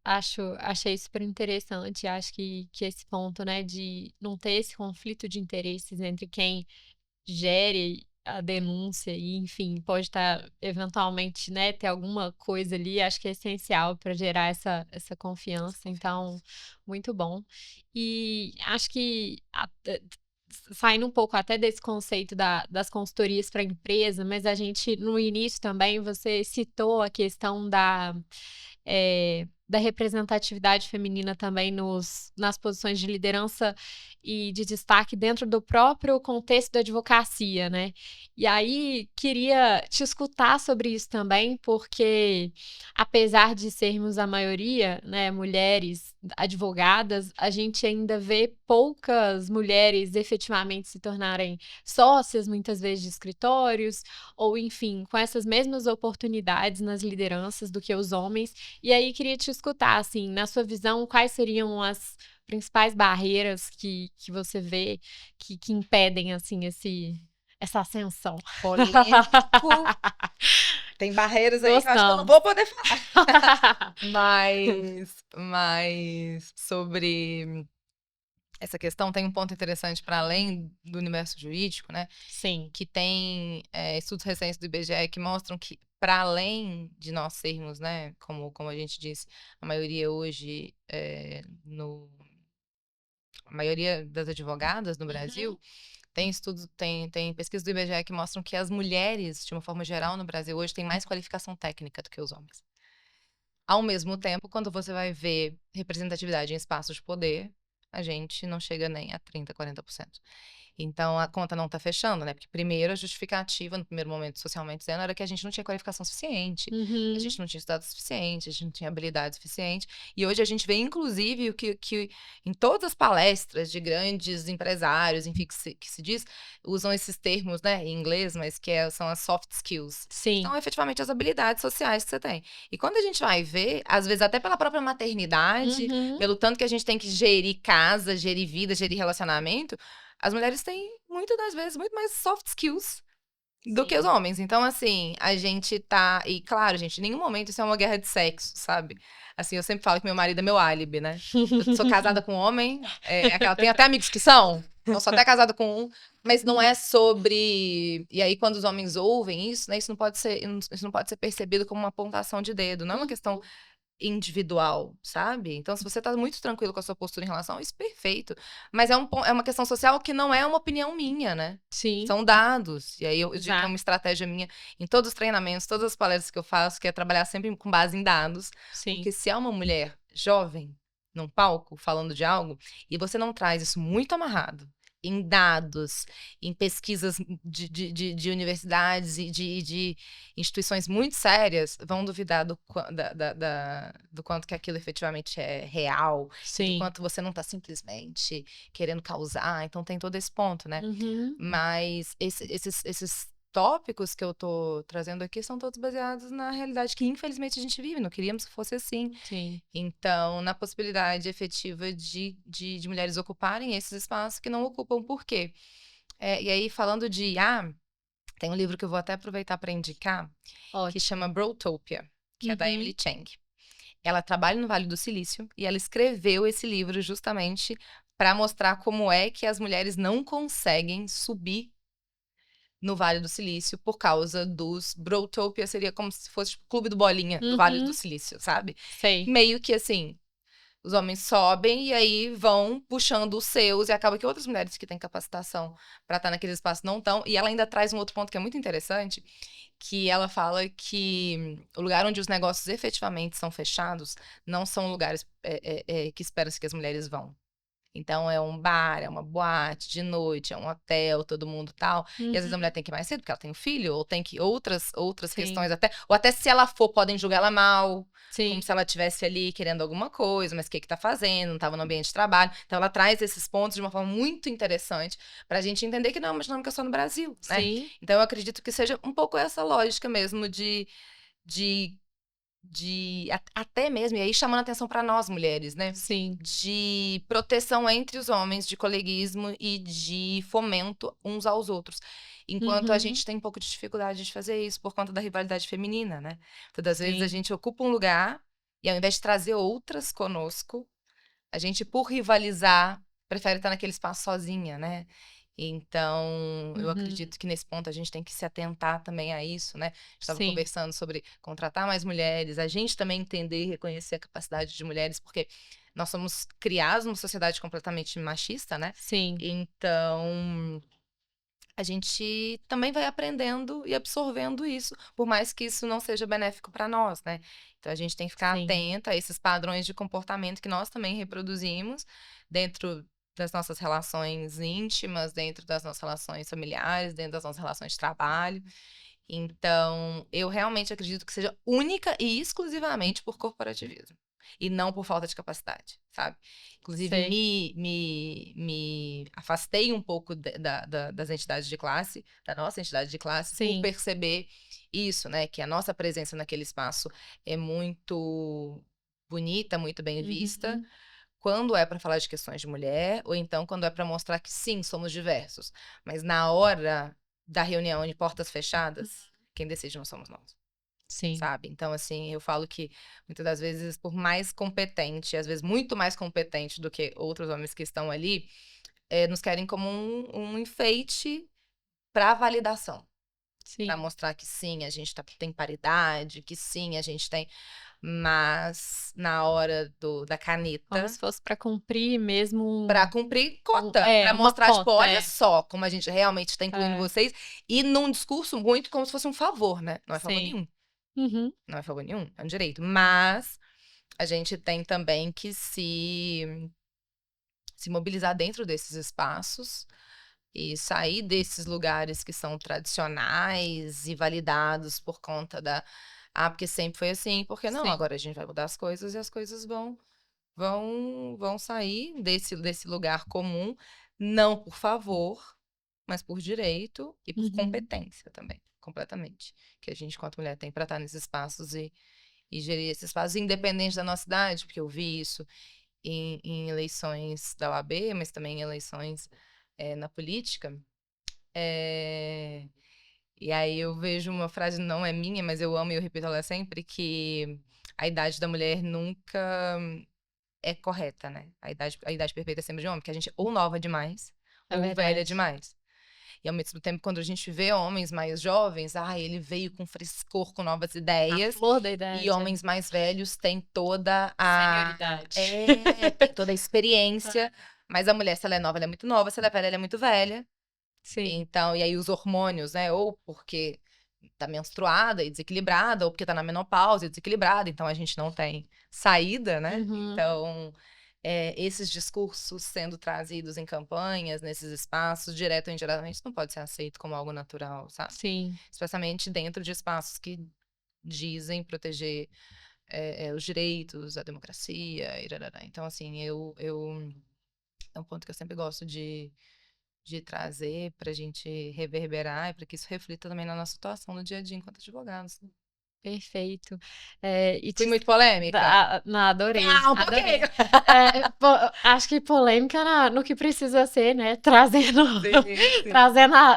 Achei super interessante. Acho que esse ponto, né, de não ter esse conflito de interesses entre quem gere a denúncia e, enfim, pode estar eventualmente, né, ter alguma coisa ali, acho que é essencial para gerar essa confiança. Então, muito bom. E acho que saindo um pouco até desse conceito das consultorias para a empresa, mas a gente, no início também, você citou a questão da representatividade feminina também nas posições de liderança e de destaque dentro do próprio contexto da advocacia, né? E aí, queria te escutar sobre isso também, porque apesar de sermos a maioria, né, mulheres advogadas, a gente ainda vê poucas mulheres efetivamente se tornarem sócias, muitas vezes, de escritórios, ou enfim, com essas mesmas oportunidades nas lideranças do que os homens. E aí, queria te escutar, assim, na sua visão, quais seriam as principais barreiras que você vê que impedem, assim, essa ascensão? Polêmico. Tem barreiras aí que eu acho que eu não Gostamos. vou poder falar. Mas sobre essa questão, tem um ponto interessante para além do universo jurídico, né? Sim. Que tem estudos recentes do IBGE que mostram que, para além de nós sermos, né, como a gente disse, a maioria hoje, a maioria das advogadas no Brasil, tem estudos, tem pesquisas do IBGE que mostram que as mulheres, de uma forma geral, no Brasil hoje, têm mais qualificação técnica do que os homens. Ao mesmo tempo, quando você vai ver representatividade em espaços de poder, a gente não chega nem a 30%, 40%. Então, a conta não está fechando, né? Porque primeiro a justificativa, no primeiro momento, socialmente dizendo, era que a gente não tinha qualificação suficiente, a gente não tinha estudado suficiente, a gente não tinha habilidade suficiente. E hoje a gente vê, inclusive, o que em todas as palestras de grandes empresários, enfim, que se diz, usam esses termos, né, em inglês, mas são as soft skills. Sim. São efetivamente as habilidades sociais que você tem. E quando a gente vai ver, às vezes até pela própria maternidade, pelo tanto que a gente tem que gerir casa, gerir vida, gerir relacionamento, as mulheres têm, muitas das vezes, muito mais soft skills do que os homens. Então, assim, a gente tá... E, claro, gente, em nenhum momento isso é uma guerra de sexo, sabe? Assim, eu sempre falo que meu marido é meu álibi, né? Eu sou casada com um homem, tem até amigos que são, eu sou até casada com um, mas não é sobre... E aí, quando os homens ouvem isso, né, isso não pode ser percebido como uma apontação de dedo, não é uma questão individual, sabe? Então, se você tá muito tranquilo com a sua postura em relação a isso, perfeito. Mas é uma questão social que não é uma opinião minha, né? Sim. São dados. E aí eu digo que é Exato. uma estratégia minha em todos os treinamentos, todas as palestras que eu faço, que é trabalhar sempre com base em dados. Sim. Porque se é uma mulher jovem num palco falando de algo, e você não traz isso muito amarrado, em dados, em pesquisas de universidades e de instituições muito sérias, vão duvidar do quanto que aquilo efetivamente é real, do Sim. quanto você não está simplesmente querendo causar. Então tem todo esse ponto, né? Uhum. Mas esses tópicos que eu tô trazendo aqui são todos baseados na realidade que, infelizmente, a gente vive. Não queríamos que fosse assim. Sim. Então, na possibilidade efetiva de mulheres ocuparem esses espaços que não ocupam. Por quê? E aí, falando de tem um livro que eu vou até aproveitar para indicar, que Ótimo. chama Brotopia, que é da Uhum. Emily Chang. Ela trabalha no Vale do Silício e ela escreveu esse livro justamente para mostrar como é que as mulheres não conseguem subir no Vale do Silício por causa dos Brotopia, seria como se fosse tipo, o clube do bolinha do Vale do Uhum. Silício, sabe? Sei. Meio que assim, os homens sobem e aí vão puxando os seus e acaba que outras mulheres que têm capacitação para estar naquele espaço não estão. E ela ainda traz um outro ponto que é muito interessante, que ela fala que o lugar onde os negócios efetivamente são fechados não são lugares que espera-se que as mulheres vão. Então, é um bar, é uma boate de noite, é um hotel, todo mundo tal. E às vezes a mulher tem que ir mais cedo, porque ela tem um filho, ou tem que outras Sim. questões até. Ou até se ela for, podem julgar ela mal. Sim. Como se ela estivesse ali querendo alguma coisa, mas o que que tá fazendo? Não estava no ambiente de trabalho. Então, ela traz esses pontos de uma forma muito interessante pra gente entender que não é uma dinâmica só no Brasil, né? Sim. Então, eu acredito que seja um pouco essa lógica mesmo até mesmo, e aí chamando atenção para nós mulheres, né? Sim. De proteção entre os homens, de coleguismo e de fomento uns aos outros. Enquanto a Uhum. gente tem um pouco de dificuldade de fazer isso por conta da rivalidade feminina, né? Todas as vezes a Sim. gente ocupa um lugar e ao invés de trazer outras conosco, a gente, por rivalizar, prefere estar naquele espaço sozinha, né? Então, eu Uhum. acredito que nesse ponto a gente tem que se atentar também a isso, né? Estava Sim. conversando sobre contratar mais mulheres, a gente também entender e reconhecer a capacidade de mulheres, porque nós somos criados numa sociedade completamente machista, né? Sim. Então, a gente também vai aprendendo e absorvendo isso, por mais que isso não seja benéfico para nós, né? Então a gente tem que ficar Sim. atenta a esses padrões de comportamento que nós também reproduzimos dentro das nossas relações íntimas, dentro das nossas relações familiares, dentro das nossas relações de trabalho. Então, eu realmente acredito que seja única e exclusivamente por corporativismo. E não por falta de capacidade, sabe? Inclusive, Sei. me afastei um pouco das entidades de classe, da nossa entidade de classe, por Sim. perceber isso, né? Que a nossa presença naquele espaço é muito bonita, muito bem vista, Uhum. quando é para falar de questões de mulher, ou então quando é para mostrar que sim, somos diversos. Mas na hora da reunião de portas fechadas, quem decide não somos nós, Sim. sabe? Então, assim, eu falo que muitas das vezes, por mais competente, às vezes muito mais competente do que outros homens que estão ali, nos querem como um enfeite para validação. Para Sim. mostrar que sim, a gente tem paridade, que sim, a gente tem. Mas na hora da Como caneta, se fosse para cumprir mesmo para cumprir cota, para uma mostrar, tipo, cota, olha só como a gente realmente está incluindo É. vocês, e num discurso muito como se fosse um favor, né? Não é favor Sim. nenhum. Uhum. Não é favor nenhum, é um direito. Mas a gente tem também que se mobilizar dentro desses espaços e sair desses lugares que são tradicionais e validados por conta porque sempre foi assim, porque não, Sim. agora a gente vai mudar as coisas e as coisas vão sair desse lugar comum, não por favor, mas por direito e por Uhum. competência também, completamente. Que a gente, enquanto mulher, tem para estar nesses espaços e gerir esses espaços, independente da nossa idade, porque eu vi isso em eleições da OAB, mas também em eleições na política. E aí eu vejo uma frase, não é minha, mas eu amo e eu repito ela sempre, que a idade da mulher nunca é correta, né? A idade perfeita é sempre de homem, porque a gente é ou nova demais, É ou velha verdade. demais. E ao mesmo tempo, quando a gente vê homens mais jovens, ele veio com frescor, com novas A ideias. flor da idade. E homens mais velhos têm toda Senioridade. tem toda a experiência. Mas a mulher, se ela é nova, ela é muito nova. Se ela é velha, ela é muito velha. Sim. Então, e aí os hormônios, né? Ou porque tá menstruada e desequilibrada, ou porque tá na menopausa e desequilibrada. Então, a gente não tem saída, né? Uhum. Então, esses discursos sendo trazidos em campanhas, nesses espaços, direto ou indiretamente, não pode ser aceito como algo natural, sabe? Sim. Especialmente dentro de espaços que dizem proteger os direitos, a democracia, irarará. Então, assim, é um ponto que eu sempre gosto de trazer para a gente reverberar e para que isso reflita também na nossa situação no dia a dia enquanto advogados. Perfeito. Fui muito polêmica? Não, adorei, Ah, um adorei. pouquinho! Acho que polêmica no que precisa ser, né? Trazendo, Sim, sim.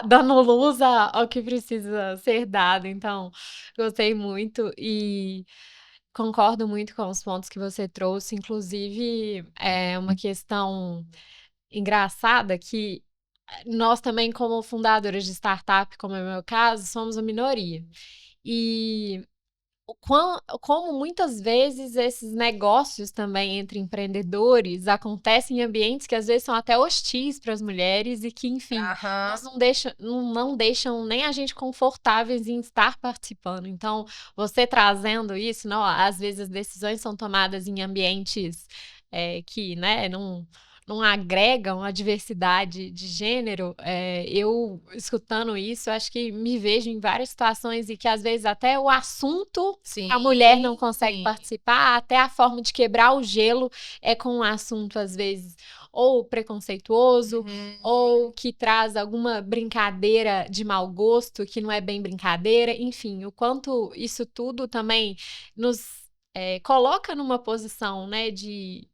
dando luz ao que precisa ser dado. Então, gostei muito e concordo muito com os pontos que você trouxe. Inclusive, é uma questão engraçada que nós também, como fundadoras de startup, como é o meu caso, somos a minoria. E como muitas vezes esses negócios também entre empreendedores acontecem em ambientes que às vezes são até hostis para as mulheres e que, enfim, Aham. nós não deixam nem a gente confortáveis em estar participando. Então, você trazendo isso, não, às vezes as decisões são tomadas em ambientes que, né, não agregam a diversidade de gênero. Eu, escutando isso, acho que me vejo em várias situações e que às vezes até o assunto Sim, a mulher não consegue sim. participar, até a forma de quebrar o gelo é com um assunto, às vezes, ou preconceituoso, ou que traz alguma brincadeira de mau gosto, que não é bem brincadeira, enfim, o quanto isso tudo também nos coloca numa posição, né,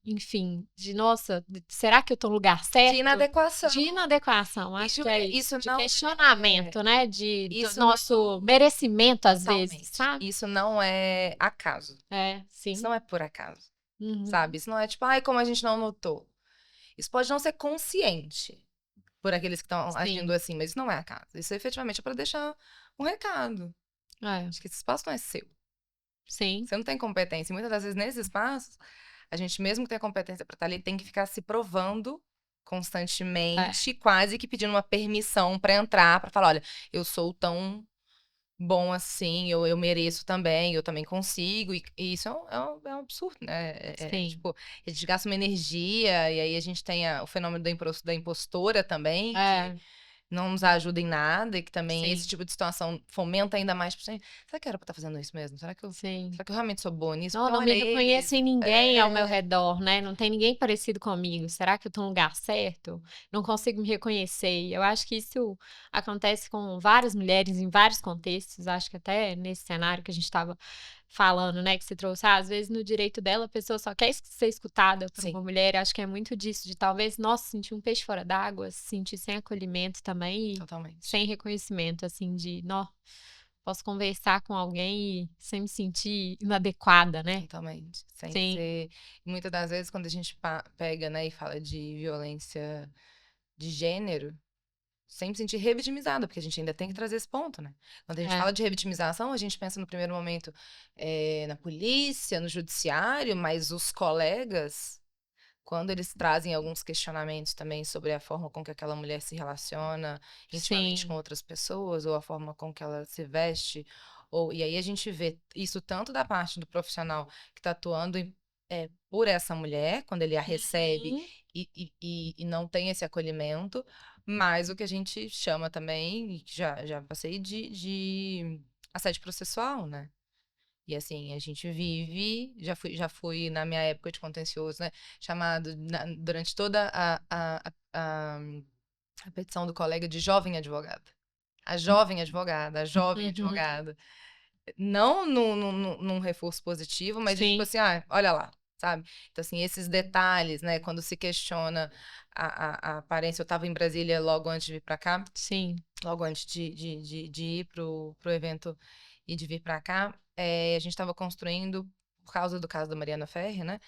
enfim, nossa, será que eu tô no lugar certo? De inadequação. De inadequação, acho que é isso. De não questionamento, né, do isso nosso merecimento, às vezes, totalmente. sabe? Isso não é acaso. Sim. Isso não é por acaso, Uhum. sabe? Isso não é tipo, ai, como a gente não notou. Isso pode não ser consciente por aqueles que estão agindo assim, mas isso não é acaso. Isso efetivamente é para deixar um recado. Acho que esse espaço não é seu. Sim. Você não tem competência. E muitas das vezes, nesses espaços, a gente, mesmo que tenha competência para estar ali, tem que ficar se provando constantemente, quase que pedindo uma permissão para entrar, para falar: olha, eu sou tão bom assim, eu mereço também, eu também consigo. E isso é um absurdo, né? Sim. Tipo, a gente gasta uma energia, e aí a gente tem o fenômeno da impostora também, que não nos ajuda em nada, e que também esse tipo de situação fomenta ainda mais. Será que era pra estar fazendo isso mesmo? Será que eu realmente sou boa nisso? Não me reconheço em ninguém ao meu redor, né? Não tem ninguém parecido comigo. Será que eu tô no lugar certo? Não consigo me reconhecer. E eu acho que isso acontece com várias mulheres em vários contextos. Acho que até nesse cenário que a gente estava falando, né? Que você trouxe, às vezes no direito dela, a pessoa só quer ser escutada por uma mulher. Acho que é muito disso, de talvez, nossa, sentir um peixe fora d'água, se sentir sem acolhimento também. Totalmente. Sem reconhecimento, assim, posso conversar com alguém sem me sentir inadequada, né? Totalmente. Sem ser... Muitas das vezes, quando a gente pega, né, e fala de violência de gênero, sem me sentir revitimizada, porque a gente ainda tem que trazer esse ponto, né? Quando a gente fala de revitimização, a gente pensa no primeiro momento na polícia, no judiciário, mas os colegas, quando eles trazem alguns questionamentos também sobre a forma com que aquela mulher se relaciona intimamente com outras pessoas, ou a forma com que ela se veste, e aí a gente vê isso tanto da parte do profissional que está atuando por essa mulher, quando ele a recebe e não tem esse acolhimento, mas o que a gente chama também, e já passei, de assédio processual, né? E assim, a gente vive, já fui na minha época de contencioso, né? Chamado durante toda a petição do colega de jovem advogada. A jovem advogada, a jovem advogada. Não num reforço positivo, mas de tipo assim, olha lá, sabe? Então, assim, esses detalhes, né? Quando se questiona a aparência, eu estava em Brasília logo antes de vir para cá. Sim. Logo antes de ir pro evento e de vir para cá, a gente estava construindo, por causa do caso da Mariana Ferrer, né?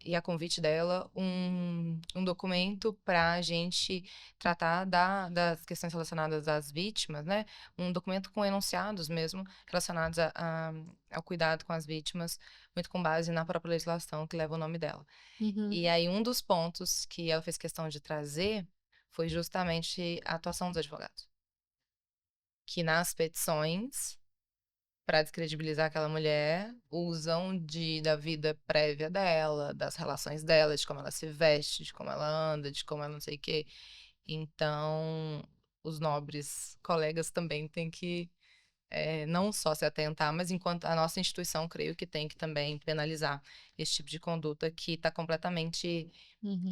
E a convite dela, um documento para a gente tratar das questões relacionadas às vítimas, né? Um documento com enunciados mesmo, relacionados ao cuidado com as vítimas, muito com base na própria legislação que leva o nome dela. E aí, um dos pontos que ela fez questão de trazer foi justamente a atuação dos advogados. Que nas petições para descredibilizar aquela mulher, usam da vida prévia dela, das relações dela, de como ela se veste, de como ela anda, de como ela não sei o quê. Então, os nobres colegas também têm que não só se atentar, mas enquanto a nossa instituição, creio que tem que também penalizar esse tipo de conduta que está completamente Uhum.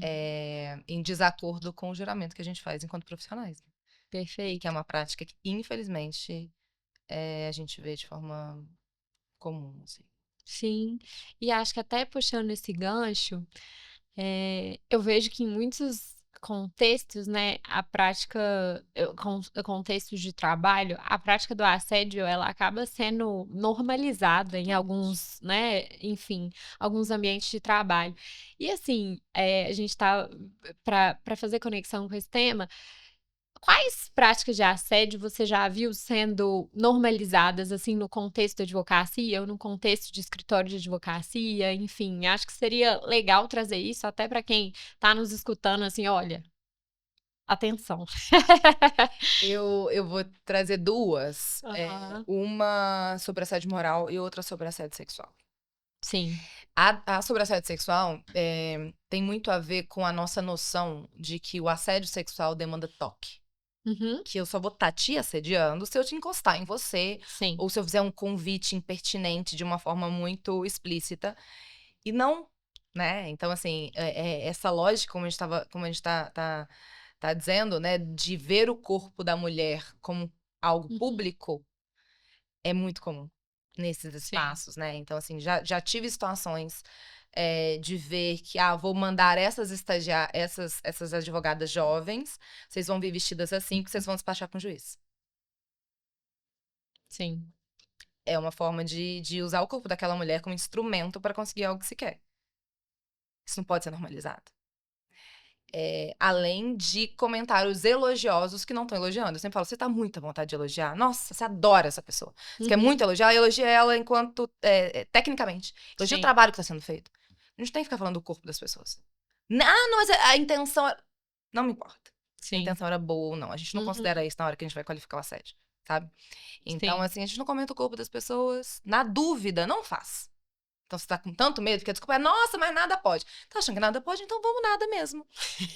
em desacordo com o juramento que a gente faz enquanto profissionais. E que Perfeito. é uma prática que, infelizmente, a gente vê de forma comum, assim. Sim. E acho que até puxando esse gancho, eu vejo que em muitos contextos, né, a prática, contextos de trabalho, a prática do assédio, ela acaba sendo normalizada em alguns, né, enfim, alguns ambientes de trabalho. E assim, a gente tá, para fazer conexão com esse tema, quais práticas de assédio você já viu sendo normalizadas, assim, no contexto da advocacia ou no contexto de escritório de advocacia? Enfim, acho que seria legal trazer isso até para quem está nos escutando, assim, olha, atenção. Eu vou trazer duas, Aham. uma sobre assédio moral e outra sobre assédio sexual. Sim. A sobre assédio sexual tem muito a ver com a nossa noção de que o assédio sexual demanda toque. Uhum. Que eu só vou estar te assediando se eu te encostar em você, Sim. ou se eu fizer um convite impertinente de uma forma muito explícita. E não, né? Então, assim, essa lógica, como a gente tá dizendo, né, de ver o corpo da mulher como algo Uhum. público, é muito comum nesses Sim. espaços, né? Então, assim, já tive situações de ver que, vou mandar essas advogadas jovens, vocês vão vir vestidas assim, que vocês vão despachar com o juiz. Sim. É uma forma de usar o corpo daquela mulher como instrumento para conseguir algo que se quer. Isso não pode ser normalizado. Além de comentários elogiosos que não estão elogiando. Eu sempre falo, você tá muito à vontade de elogiar. Nossa, você adora essa pessoa. Você quer muito Uhum. elogiar, elogia ela enquanto, tecnicamente. Elogia o Sim. trabalho que está sendo feito. A gente tem que ficar falando do corpo das pessoas. Não, mas a intenção... Não me importa se a Sim. intenção era boa ou não. A gente não considera Uhum. isso na hora que a gente vai qualificar o assédio, sabe? Então, Sim. assim, a gente não comenta o corpo das pessoas. Na dúvida, não faz. Então, você tá com tanto medo que a desculpa é, nossa, mas nada pode. Tá achando que nada pode? Então vamos nada mesmo,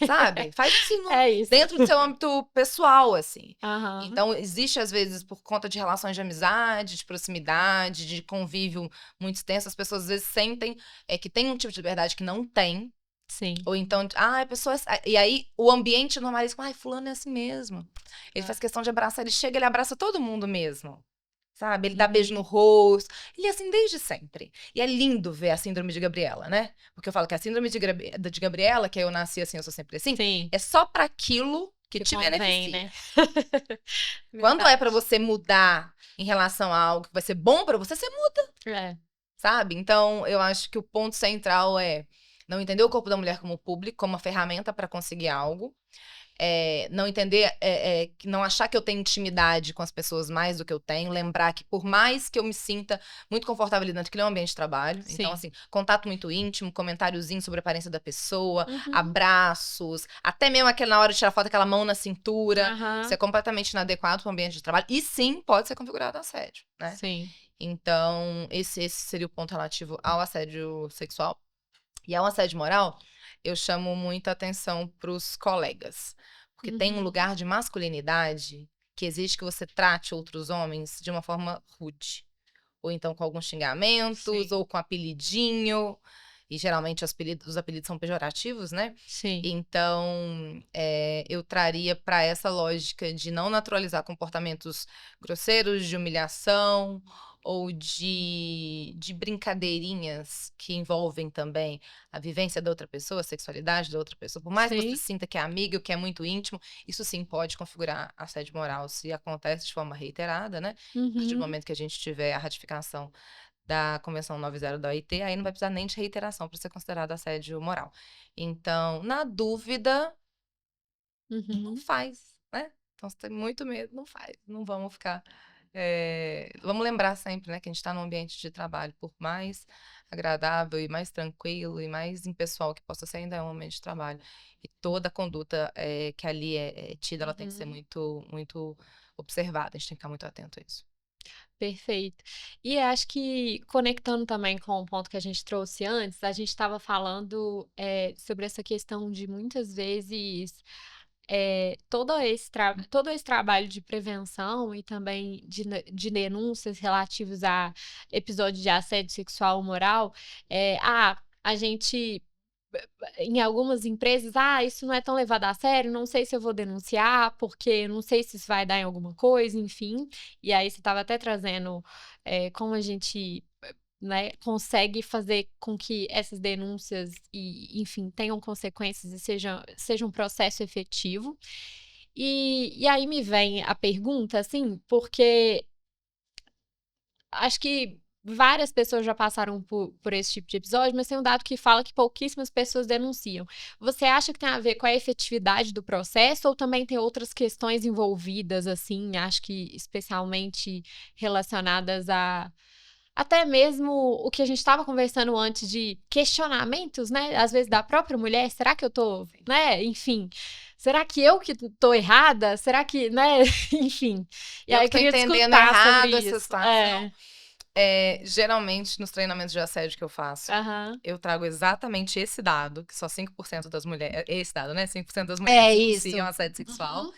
sabe? Faz isso É isso. dentro do seu âmbito pessoal, assim. Aham. Então, existe, às vezes, por conta de relações de amizade, de proximidade, de convívio muito extenso, as pessoas às vezes sentem que tem um tipo de liberdade que não tem. Sim. Ou então, a pessoa. E aí o ambiente normaliza, fulano é assim mesmo. Ele faz questão de abraçar, ele chega, ele abraça todo mundo mesmo. Sabe? Ele dá beijo no rosto. Ele é assim desde sempre. E é lindo ver a síndrome de Gabriela, né? Porque eu falo que a síndrome de Gabriela, que eu nasci assim, eu sou sempre assim, Sim. é só para aquilo que te convém, beneficia. né? Quando é para você mudar em relação a algo que vai ser bom para você, você muda, É. sabe? Então, eu acho que o ponto central é não entender o corpo da mulher como público, como uma ferramenta para conseguir algo. Não entender, não achar que eu tenho intimidade com as pessoas mais do que eu tenho, lembrar que por mais que eu me sinta muito confortável ali dentro, que é um ambiente de trabalho, então Sim. assim, contato muito íntimo, comentáriozinho sobre a aparência da pessoa, Uhum. abraços, até mesmo na hora de tirar foto, aquela mão na cintura, Aham. isso é completamente inadequado para o ambiente de trabalho, e sim, pode ser configurado assédio, né? Sim. Então, esse seria o ponto relativo ao assédio sexual. E ao assédio moral, eu chamo muita atenção para os colegas. Porque tem um Uhum. lugar de masculinidade que exige que você trate outros homens de uma forma rude. Ou então com alguns xingamentos, Sim. ou com apelidinho. E geralmente os apelidos são pejorativos, né? Sim. Então, eu traria para essa lógica de não naturalizar comportamentos grosseiros, de humilhação ou de brincadeirinhas que envolvem também a vivência da outra pessoa, a sexualidade da outra pessoa. Por mais que você Sim. sinta que é amigo, que é muito íntimo, isso sim pode configurar assédio moral se acontece de forma reiterada, né? A partir do Uhum. momento que a gente tiver a ratificação da Convenção 90 da OIT, aí não vai precisar nem de reiteração para ser considerado assédio moral. Então, na dúvida, não Uhum. faz, né? Então, se tem muito medo, não faz. Não vamos ficar... Vamos lembrar sempre, né, que a gente está num ambiente de trabalho, por mais agradável e mais tranquilo e mais impessoal que possa ser, ainda é um ambiente de trabalho. E toda a conduta que ali é tida, ela tem que ser Uhum. muito, muito observada. A gente tem que ficar muito atento a isso. Perfeito. E acho que conectando também com o ponto que a gente trouxe antes, a gente estava falando, sobre essa questão de muitas vezes, todo esse trabalho de prevenção e também de denúncias relativos a episódios de assédio sexual ou moral, a gente em algumas empresas, isso não é tão levado a sério, não sei se eu vou denunciar, porque não sei se isso vai dar em alguma coisa, enfim. E aí você estava até trazendo como a gente, né, consegue fazer com que essas denúncias e, enfim, tenham consequências e seja um processo efetivo. E aí me vem a pergunta, assim, porque acho que várias pessoas já passaram por esse tipo de episódio, mas tem um dado que fala que pouquíssimas pessoas denunciam. Você acha que tem a ver com a efetividade do processo ou também tem outras questões envolvidas, assim, acho que especialmente relacionadas a até mesmo o que a gente estava conversando antes de questionamentos, né? Às vezes da própria mulher, será que eu tô, né? Enfim, será que eu que tô errada? Será que, né? Enfim. E Eu aí que eu tô queria entendendo escutar sobre errado essa isso. situação. Geralmente, nos treinamentos de assédio que eu faço, Aham. eu trago exatamente esse dado, que só 5% das mulheres. Esse dado, né? 5% das mulheres É denunciam isso. assédio sexual. Uhum.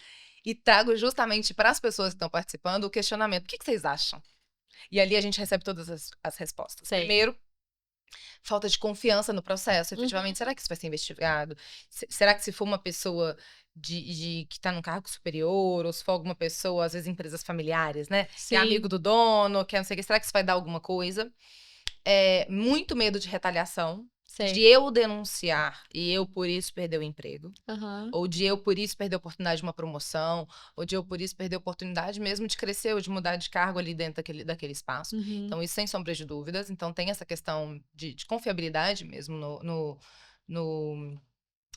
E trago justamente para as pessoas que estão participando o questionamento: o que vocês acham? E ali a gente recebe todas as respostas. Sei. Primeiro, falta de confiança no processo, efetivamente. Uhum. Será que isso vai ser investigado? Será que se for uma pessoa que está num cargo superior, ou se for alguma pessoa, às vezes empresas familiares, né? Que é amigo Sim. do dono, que é não sei o que, será que isso vai dar alguma coisa? Muito medo de retaliação, de Sei. eu denunciar e eu por isso perder o emprego. Aham. Ou de eu, por isso, perder a oportunidade de uma promoção, ou de eu, por isso, perder a oportunidade mesmo de crescer ou de mudar de cargo ali dentro daquele espaço. Uhum. Então, isso sem sombra de dúvidas. Então, tem essa questão de confiabilidade mesmo no,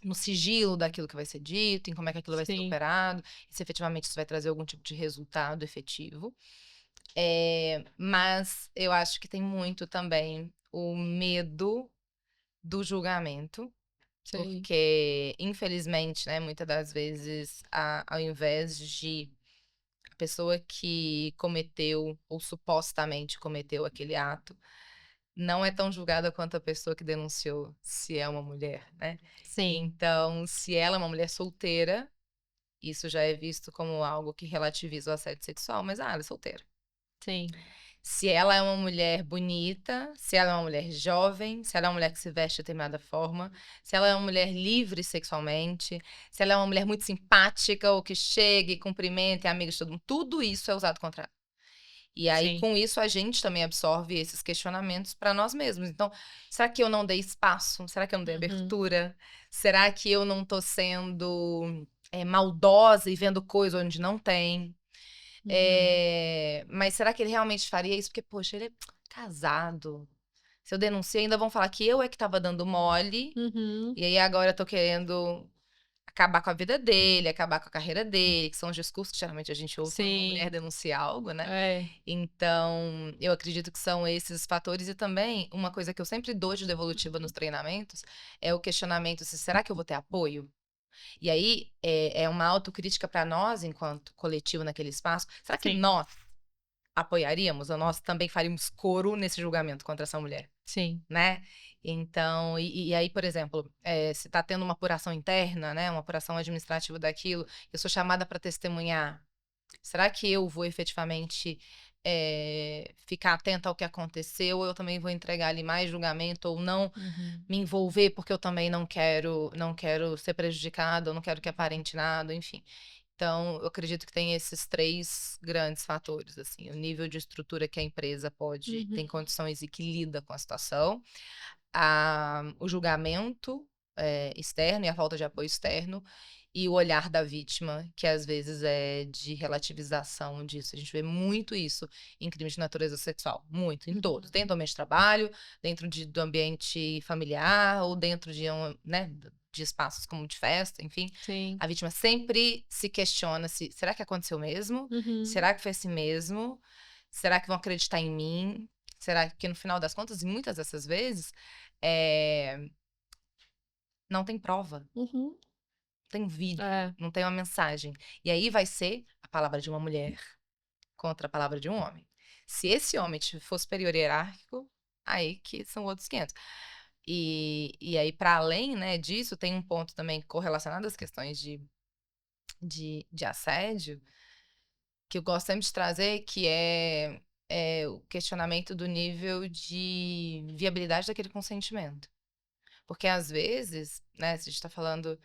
no sigilo daquilo que vai ser dito, em como é que aquilo vai ser Sim. operado, e se efetivamente isso vai trazer algum tipo de resultado efetivo. Mas eu acho que tem muito também o medo do julgamento. Sei. Porque, infelizmente, né, muitas das vezes, ao invés de a pessoa que cometeu ou supostamente cometeu aquele ato, não é tão julgada quanto a pessoa que denunciou, se é uma mulher, né? Sim. Então, se ela é uma mulher solteira, isso já é visto como algo que relativiza o assédio sexual, mas ela é solteira. Sim. Se ela é uma mulher bonita, se ela é uma mulher jovem, se ela é uma mulher que se veste de determinada forma, se ela é uma mulher livre sexualmente, se ela é uma mulher muito simpática ou que chega e cumprimenta, é amiga de todo mundo, tudo isso é usado contra ela. E aí, Sim. com isso, a gente também absorve esses questionamentos para nós mesmos. Então, será que eu não dei espaço? Será que eu não dei Uhum. abertura? Será que eu não tô sendo maldosa e vendo coisa onde não tem? Uhum. Mas será que ele realmente faria isso? Porque, poxa, ele é casado. Se eu denunciar, ainda vão falar que eu é que tava dando mole. Uhum. E aí agora eu tô querendo acabar com a vida dele, acabar com a carreira dele, que são os discursos que geralmente a gente ouve quando uma Sim. mulher denuncia algo, né? É. Então, eu acredito que são esses fatores. E também, uma coisa que eu sempre dou de devolutiva nos treinamentos é o questionamento se será que eu vou ter apoio? E aí, é uma autocrítica para nós, enquanto coletivo naquele espaço. Será que Sim. nós apoiaríamos ou nós também faríamos coro nesse julgamento contra essa mulher, Sim. né? Então, e aí, por exemplo, se está tendo uma apuração interna, né, uma apuração administrativa daquilo, eu sou chamada para testemunhar. Será que eu vou efetivamente ficar atenta ao que aconteceu, ou eu também vou entregar ali mais julgamento, ou não Uhum. me envolver, porque eu também não quero ser prejudicada, eu não quero que aparente nada, enfim. Então, eu acredito que tem esses 3 grandes fatores, assim, o nível de estrutura que a empresa tem Uhum. condições e que lida com a situação, o julgamento externo e a falta de apoio externo, e o olhar da vítima, que às vezes é de relativização disso. A gente vê muito isso em crimes de natureza sexual, muito, em todos, dentro do ambiente de trabalho, dentro do ambiente familiar, ou dentro né, de espaços como de festa, enfim. Sim. A vítima sempre se questiona se, será que aconteceu mesmo? Uhum. Será que foi assim mesmo? Será que vão acreditar em mim? Será que no final das contas, e muitas dessas vezes, não tem prova, Uhum. não tem vídeo, É. não tem uma mensagem. E aí vai ser a palavra de uma mulher contra a palavra de um homem. Se esse homem for superior hierárquico, aí que são outros 500. E aí, para além, né, disso, tem um ponto também correlacionado às questões de assédio, que eu gosto sempre de trazer, que é o questionamento do nível de viabilidade daquele consentimento. Porque, às vezes, né, se a gente está falando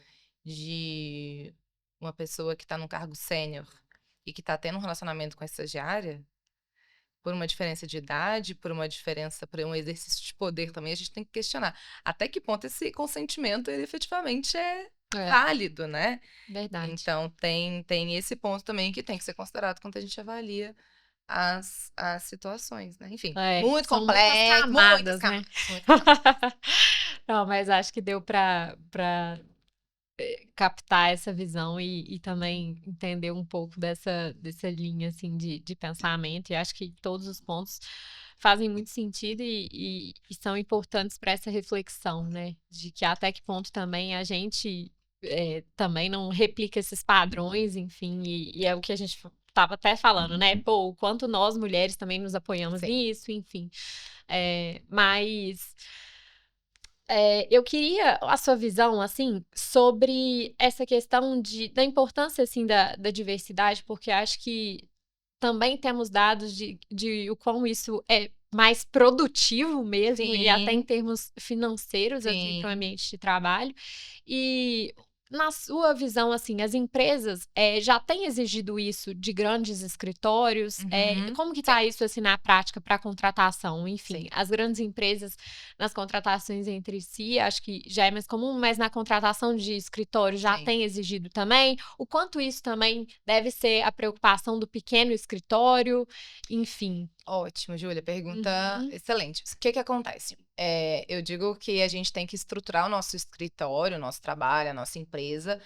de uma pessoa que está num cargo sênior e que está tendo um relacionamento com a estagiária, por uma diferença de idade, por um exercício de poder também, a gente tem que questionar até que ponto esse consentimento ele efetivamente é válido, né? Verdade. Então, tem esse ponto também que tem que ser considerado quando a gente avalia as situações, né? Enfim, muito são complexo, muitas camadas, né? muitas camadas. Não, mas acho que deu para captar essa visão e também entender um pouco dessa linha assim de pensamento. E acho que todos os pontos fazem muito sentido e são importantes para essa reflexão, né? De que até que ponto também a gente também não replica esses padrões, enfim, e é o que a gente estava até falando, né? Pô, o quanto nós mulheres também nos apoiamos nisso, enfim. Mas eu queria a sua visão, assim, sobre essa questão da importância, assim, da diversidade, porque acho que também temos dados de o quão isso é mais produtivo mesmo, e até em Sim, termos financeiros, assim, para o sim. ambiente de trabalho. E na sua visão, assim, as empresas já têm exigido isso de grandes escritórios? Como que está isso, assim, na prática para contratação? Enfim, Sim. as grandes empresas nas contratações entre si, acho que já é mais comum, mas na contratação de escritório já Sim. tem exigido também. O quanto isso também deve ser a preocupação do pequeno escritório, enfim. Ótimo, Júlia, pergunta excelente. O que acontece? Eu digo que a gente tem que estruturar o nosso escritório, o nosso trabalho, a nossa empresa,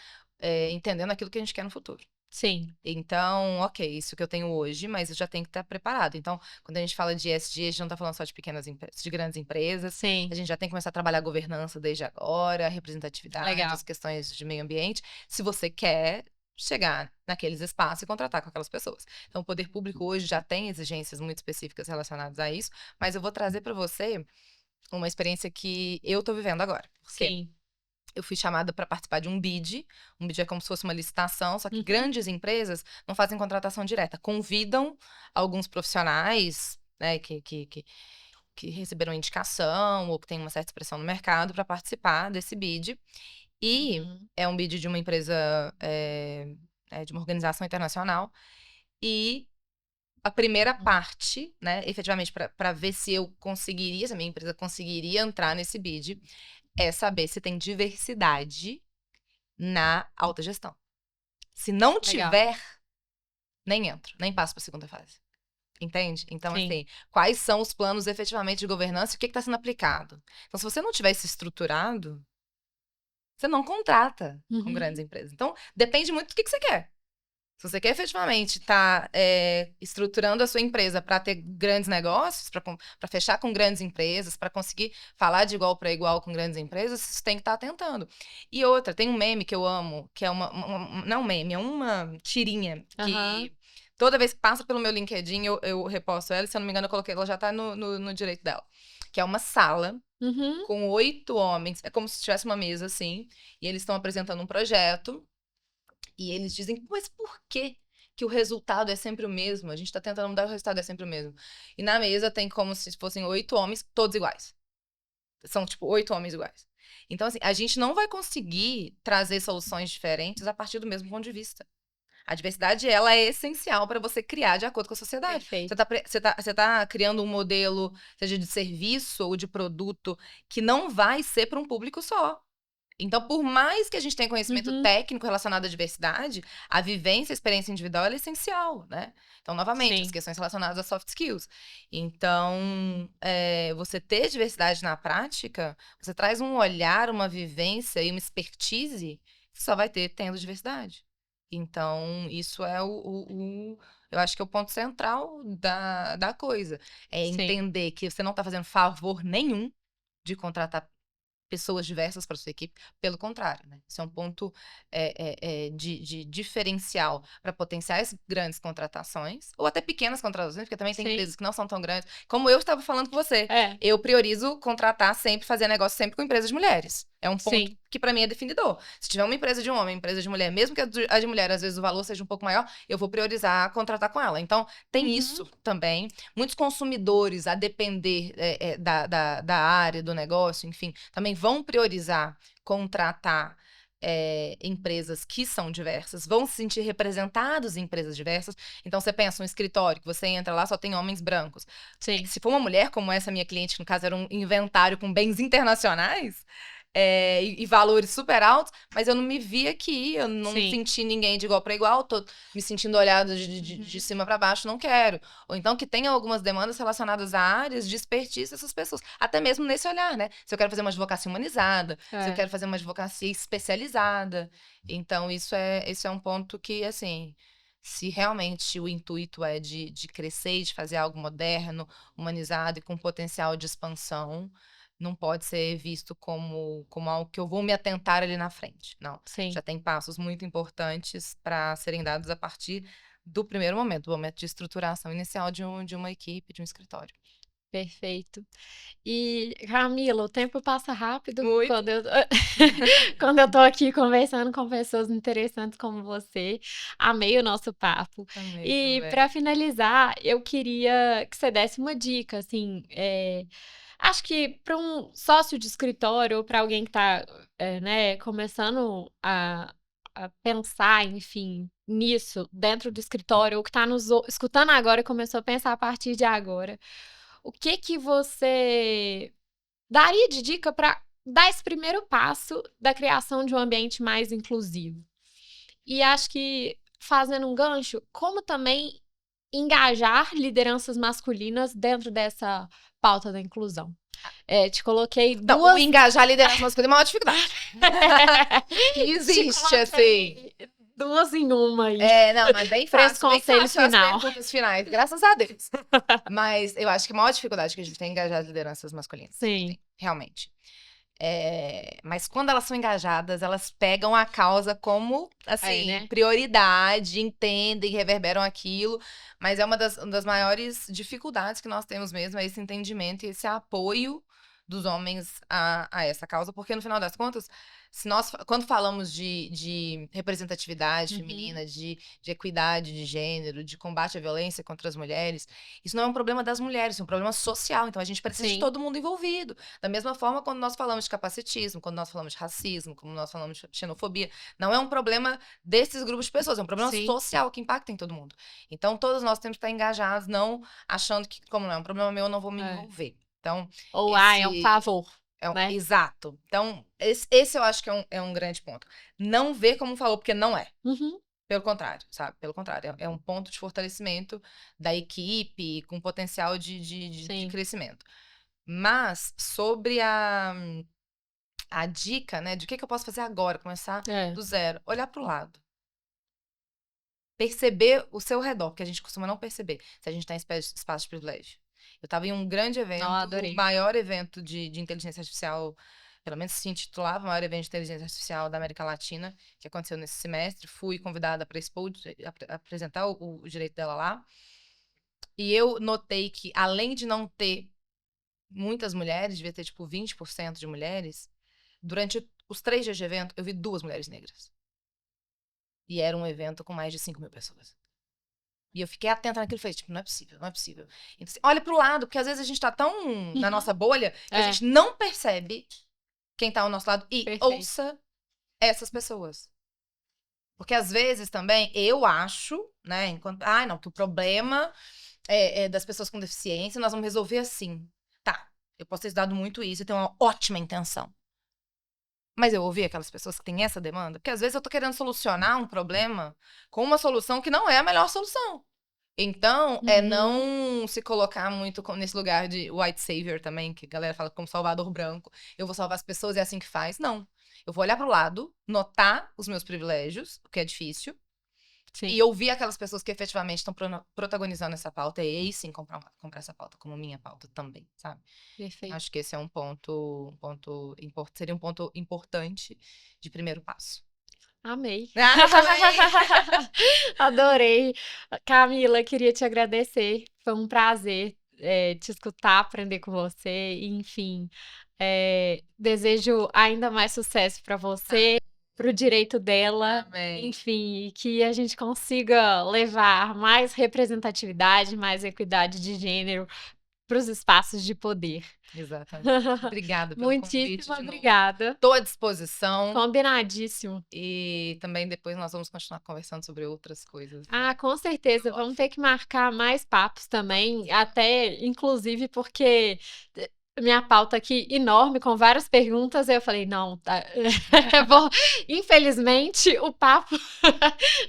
entendendo aquilo que a gente quer no futuro. Sim. Então, ok, isso que eu tenho hoje, mas eu já tenho que estar preparado. Então, quando a gente fala de ESG, a gente não está falando só de pequenas empresas, de grandes empresas. Sim. A gente já tem que começar a trabalhar a governança desde agora, representatividade, Legal. as questões de meio ambiente. Se você quer chegar naqueles espaços e contratar com aquelas pessoas. Então, o poder público hoje já tem exigências muito específicas relacionadas a isso, mas eu vou trazer para você uma experiência que eu estou vivendo agora. Porque Sim. eu fui chamada para participar de um BID. Um BID é como se fosse uma licitação, só que Uhum. grandes empresas não fazem contratação direta. Convidam alguns profissionais, né, que receberam indicação ou que têm uma certa expressão no mercado para participar desse BID. E é um BID de uma empresa, de uma organização internacional. E a primeira parte, né, efetivamente, para ver se eu conseguiria, se a minha empresa conseguiria entrar nesse BID, é saber se tem diversidade na alta gestão. Se não Legal. tiver, nem entro, nem passo para a segunda fase. Entende? Então, Sim. assim, quais são os planos efetivamente de governança e o que está sendo aplicado? Então, se você não tiver isso estruturado, você não contrata com grandes empresas. Então, depende muito do que você quer. Se você quer efetivamente estar estruturando a sua empresa para ter grandes negócios, para fechar com grandes empresas, para conseguir falar de igual para igual com grandes empresas, você tem que estar atentando. E outra, tem um meme que eu amo, que é não um meme, é uma tirinha que toda vez que passa pelo meu LinkedIn eu reposto ela, e se eu não me engano eu coloquei, ela já está no direito dela. Que é uma sala com 8 homens, é como se tivesse uma mesa assim, e eles estão apresentando um projeto. E eles dizem, mas por que o resultado é sempre o mesmo? A gente tá tentando mudar, o resultado é sempre o mesmo. E na mesa tem como se fossem 8 homens, todos iguais. São, tipo, 8 homens iguais. Então, assim, a gente não vai conseguir trazer soluções diferentes a partir do mesmo ponto de vista. A diversidade, ela é essencial para você criar de acordo com a sociedade. Perfeito. Você tá criando um modelo, seja de serviço ou de produto, que não vai ser para um público só. Então, por mais que a gente tenha conhecimento técnico relacionado à diversidade, a vivência, a experiência individual ela é essencial, né? Então, novamente, as questões relacionadas a soft skills. Então, você ter diversidade na prática, você traz um olhar, uma vivência e uma expertise que só vai ter tendo diversidade. Então, isso é eu acho que é o ponto central da coisa. É entender que você não está fazendo favor nenhum de contratar pessoas diversas para sua equipe. Pelo contrário, né? Isso é um ponto de diferencial para potenciais grandes contratações, ou até pequenas contratações, porque também tem Sim. empresas que não são tão grandes. Como eu estava falando com você, É, eu priorizo contratar sempre, fazer negócio sempre com empresas de mulheres. É um ponto sim. que para mim é definidor. Se tiver uma empresa de um homem, uma empresa de mulher, mesmo que a de mulher, às vezes o valor seja um pouco maior, eu vou priorizar contratar com ela. Então, tem Uhum. isso também. Muitos consumidores, a depender da área, do negócio, enfim, também vão priorizar contratar empresas que são diversas, vão se sentir representados em empresas diversas. Então, você pensa um escritório, que você entra lá, só tem homens brancos. Sim. Se for uma mulher, como essa minha cliente, que no caso era um inventário com bens internacionais, e valores super altos, mas eu não me vi aqui, eu não Sim. senti ninguém de igual para igual, tô me sentindo olhada de cima para baixo, não quero. Ou então que tenha algumas demandas relacionadas a áreas de expertise dessas pessoas, até mesmo nesse olhar, né? Se eu quero fazer uma advocacia humanizada, se eu quero fazer uma advocacia especializada. Então, isso é um ponto que, assim, se realmente o intuito é de crescer e de fazer algo moderno, humanizado e com potencial de expansão, não pode ser visto como algo que eu vou me atentar ali na frente. Não. Sim. Já tem passos muito importantes para serem dados a partir do primeiro momento, do momento de estruturação inicial de uma equipe, de um escritório. Perfeito. E, Camila, o tempo passa rápido Muito. quando eu tô aqui conversando com pessoas interessantes como você. Amei o nosso papo. Também, E, também. para finalizar, eu queria que você desse uma dica, assim, acho que para um sócio de escritório ou para alguém que está, né, começando a pensar, enfim, nisso dentro do escritório, ou que está nos escutando agora e começou a pensar a partir de agora. O que você daria de dica para dar esse primeiro passo da criação de um ambiente mais inclusivo? E acho que, fazendo um gancho, como também engajar lideranças masculinas dentro dessa pauta da inclusão? Te coloquei Não, duas... o engajar a liderança masculina é uma dificuldade. Que existe, assim. Duas em uma aí. Não, mas bem Pra esse fácil, bem conselho fácil final. as perguntas finais, graças a Deus. Mas eu acho que a maior dificuldade que a gente tem é engajar as lideranças masculinas. Sim. Realmente. Mas quando elas são engajadas, elas pegam a causa como, assim, né? prioridade, entendem, reverberam aquilo. Mas é uma das maiores dificuldades que nós temos mesmo, é esse entendimento e esse apoio dos homens a essa causa, porque no final das contas, quando falamos de representatividade feminina, de equidade de gênero, de combate à violência contra as mulheres, isso não é um problema das mulheres, é um problema social, então a gente precisa de Sim. todo mundo envolvido. Da mesma forma, quando nós falamos de capacitismo, quando nós falamos de racismo, quando nós falamos de xenofobia, não é um problema desses grupos de pessoas, é um problema Sim. social que impacta em todo mundo. Então, todos nós temos que estar engajados, não achando que, como não é um problema meu, eu não vou me envolver. Então, Ou, é um favor, né? exato. Então, esse eu acho que é um grande ponto. Não ver como um favor, porque não é. Uhum. Pelo contrário, sabe? Pelo contrário, é um ponto de fortalecimento da equipe com potencial de crescimento. Mas, sobre a dica, né, de o que eu posso fazer agora, começar do zero, olhar para o lado. Perceber o seu redor, porque a gente costuma não perceber se a gente está em espaço de privilégio. Eu estava em um grande evento, adorei. o maior evento de inteligência artificial, pelo menos se intitulava, o maior evento de inteligência artificial da América Latina, que aconteceu nesse semestre. Fui convidada para apresentar o direito dela lá. E eu notei que, além de não ter muitas mulheres, devia ter tipo 20% de mulheres, durante os 3 dias de evento, eu vi 2 mulheres negras. E era um evento com mais de 5.000 pessoas. E eu fiquei atenta naquilo e falei, tipo, não é possível, não é possível. Então, assim, olha pro lado, porque às vezes a gente tá tão na nossa bolha que a gente não percebe quem tá ao nosso lado e ouça essas pessoas. Porque às vezes também eu acho, né, que o problema é das pessoas com deficiência, nós vamos resolver assim. Tá, eu posso ter estudado muito isso e ter uma ótima intenção. Mas eu ouvi aquelas pessoas que têm essa demanda, porque às vezes eu tô querendo solucionar um problema com uma solução que não é a melhor solução. Então, não se colocar muito nesse lugar de white savior também, que a galera fala como salvador branco. Eu vou salvar as pessoas, é assim que faz. Não. Eu vou olhar pro lado, notar os meus privilégios, o que é difícil, Sim. E ouvir aquelas pessoas que efetivamente estão protagonizando essa pauta, e aí sim comprar essa pauta como minha pauta também, sabe? Perfeito. Acho que esse é seria um ponto importante de primeiro passo. Amei. Ah, eu também. Adorei. Camila, queria te agradecer. Foi um prazer te escutar, aprender com você. E, enfim, desejo ainda mais sucesso para você, para o direito dela. Amém. Enfim, e que a gente consiga levar mais representatividade, mais equidade de gênero para os espaços de poder. Exatamente. Obrigada pelo convite Muitíssimo de novo. obrigada. Estou à disposição. Combinadíssimo. E também depois nós vamos continuar conversando sobre outras coisas. Ah, com certeza. Vamos ter que marcar mais papos também, até inclusive porque minha pauta aqui enorme, com várias perguntas, aí eu falei, não, tá. Infelizmente, o papo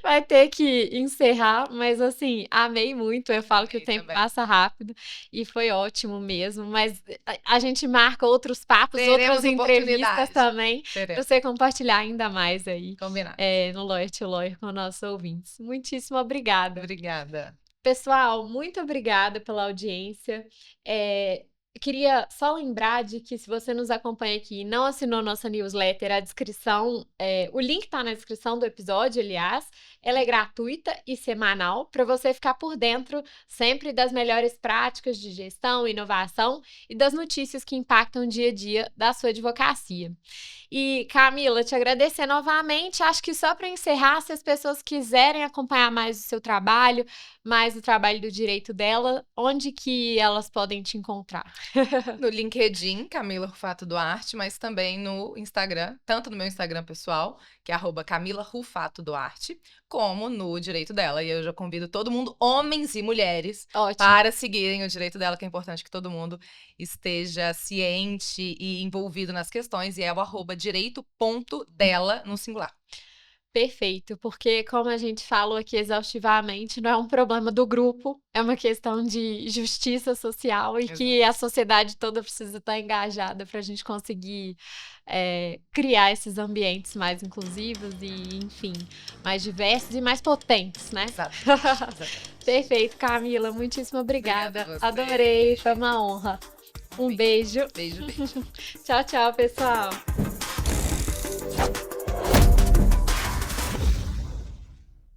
vai ter que encerrar, mas assim, amei muito. Eu falo que o tempo passa rápido e foi ótimo mesmo, mas a gente marca outros papos, outras entrevistas também, para você compartilhar ainda mais aí. Combinado. No Lawyer to Lawyer com nossos ouvintes. Muitíssimo obrigada. Obrigada. Pessoal, muito obrigada pela audiência. Queria só lembrar de que se você nos acompanha aqui e não assinou nossa newsletter, a descrição, o link está na descrição do episódio, aliás. Ela é gratuita e semanal para você ficar por dentro sempre das melhores práticas de gestão, inovação e das notícias que impactam o dia a dia da sua advocacia. E, Camila, te agradecer novamente. Acho que só para encerrar, se as pessoas quiserem acompanhar mais o seu trabalho, mais o trabalho do direito dela, onde que elas podem te encontrar? No LinkedIn, Camila Rufato Duarte, mas também no Instagram, tanto no meu Instagram pessoal, que é @Camila Rufato Duarte, como no direito dela. E eu já convido todo mundo, homens e mulheres, para seguirem o direito dela, que é importante que todo mundo esteja ciente e envolvido nas questões, e é o @direito.dela no singular. Perfeito, porque como a gente falou aqui exaustivamente, não é um problema do grupo, é uma questão de justiça social e que a sociedade toda precisa estar engajada para a gente conseguir criar esses ambientes mais inclusivos e, enfim, mais diversos e mais potentes, né? Exatamente. Perfeito, Camila, muitíssimo obrigada. Adorei, foi uma honra. Um beijo. Beijo. Tchau, tchau, pessoal.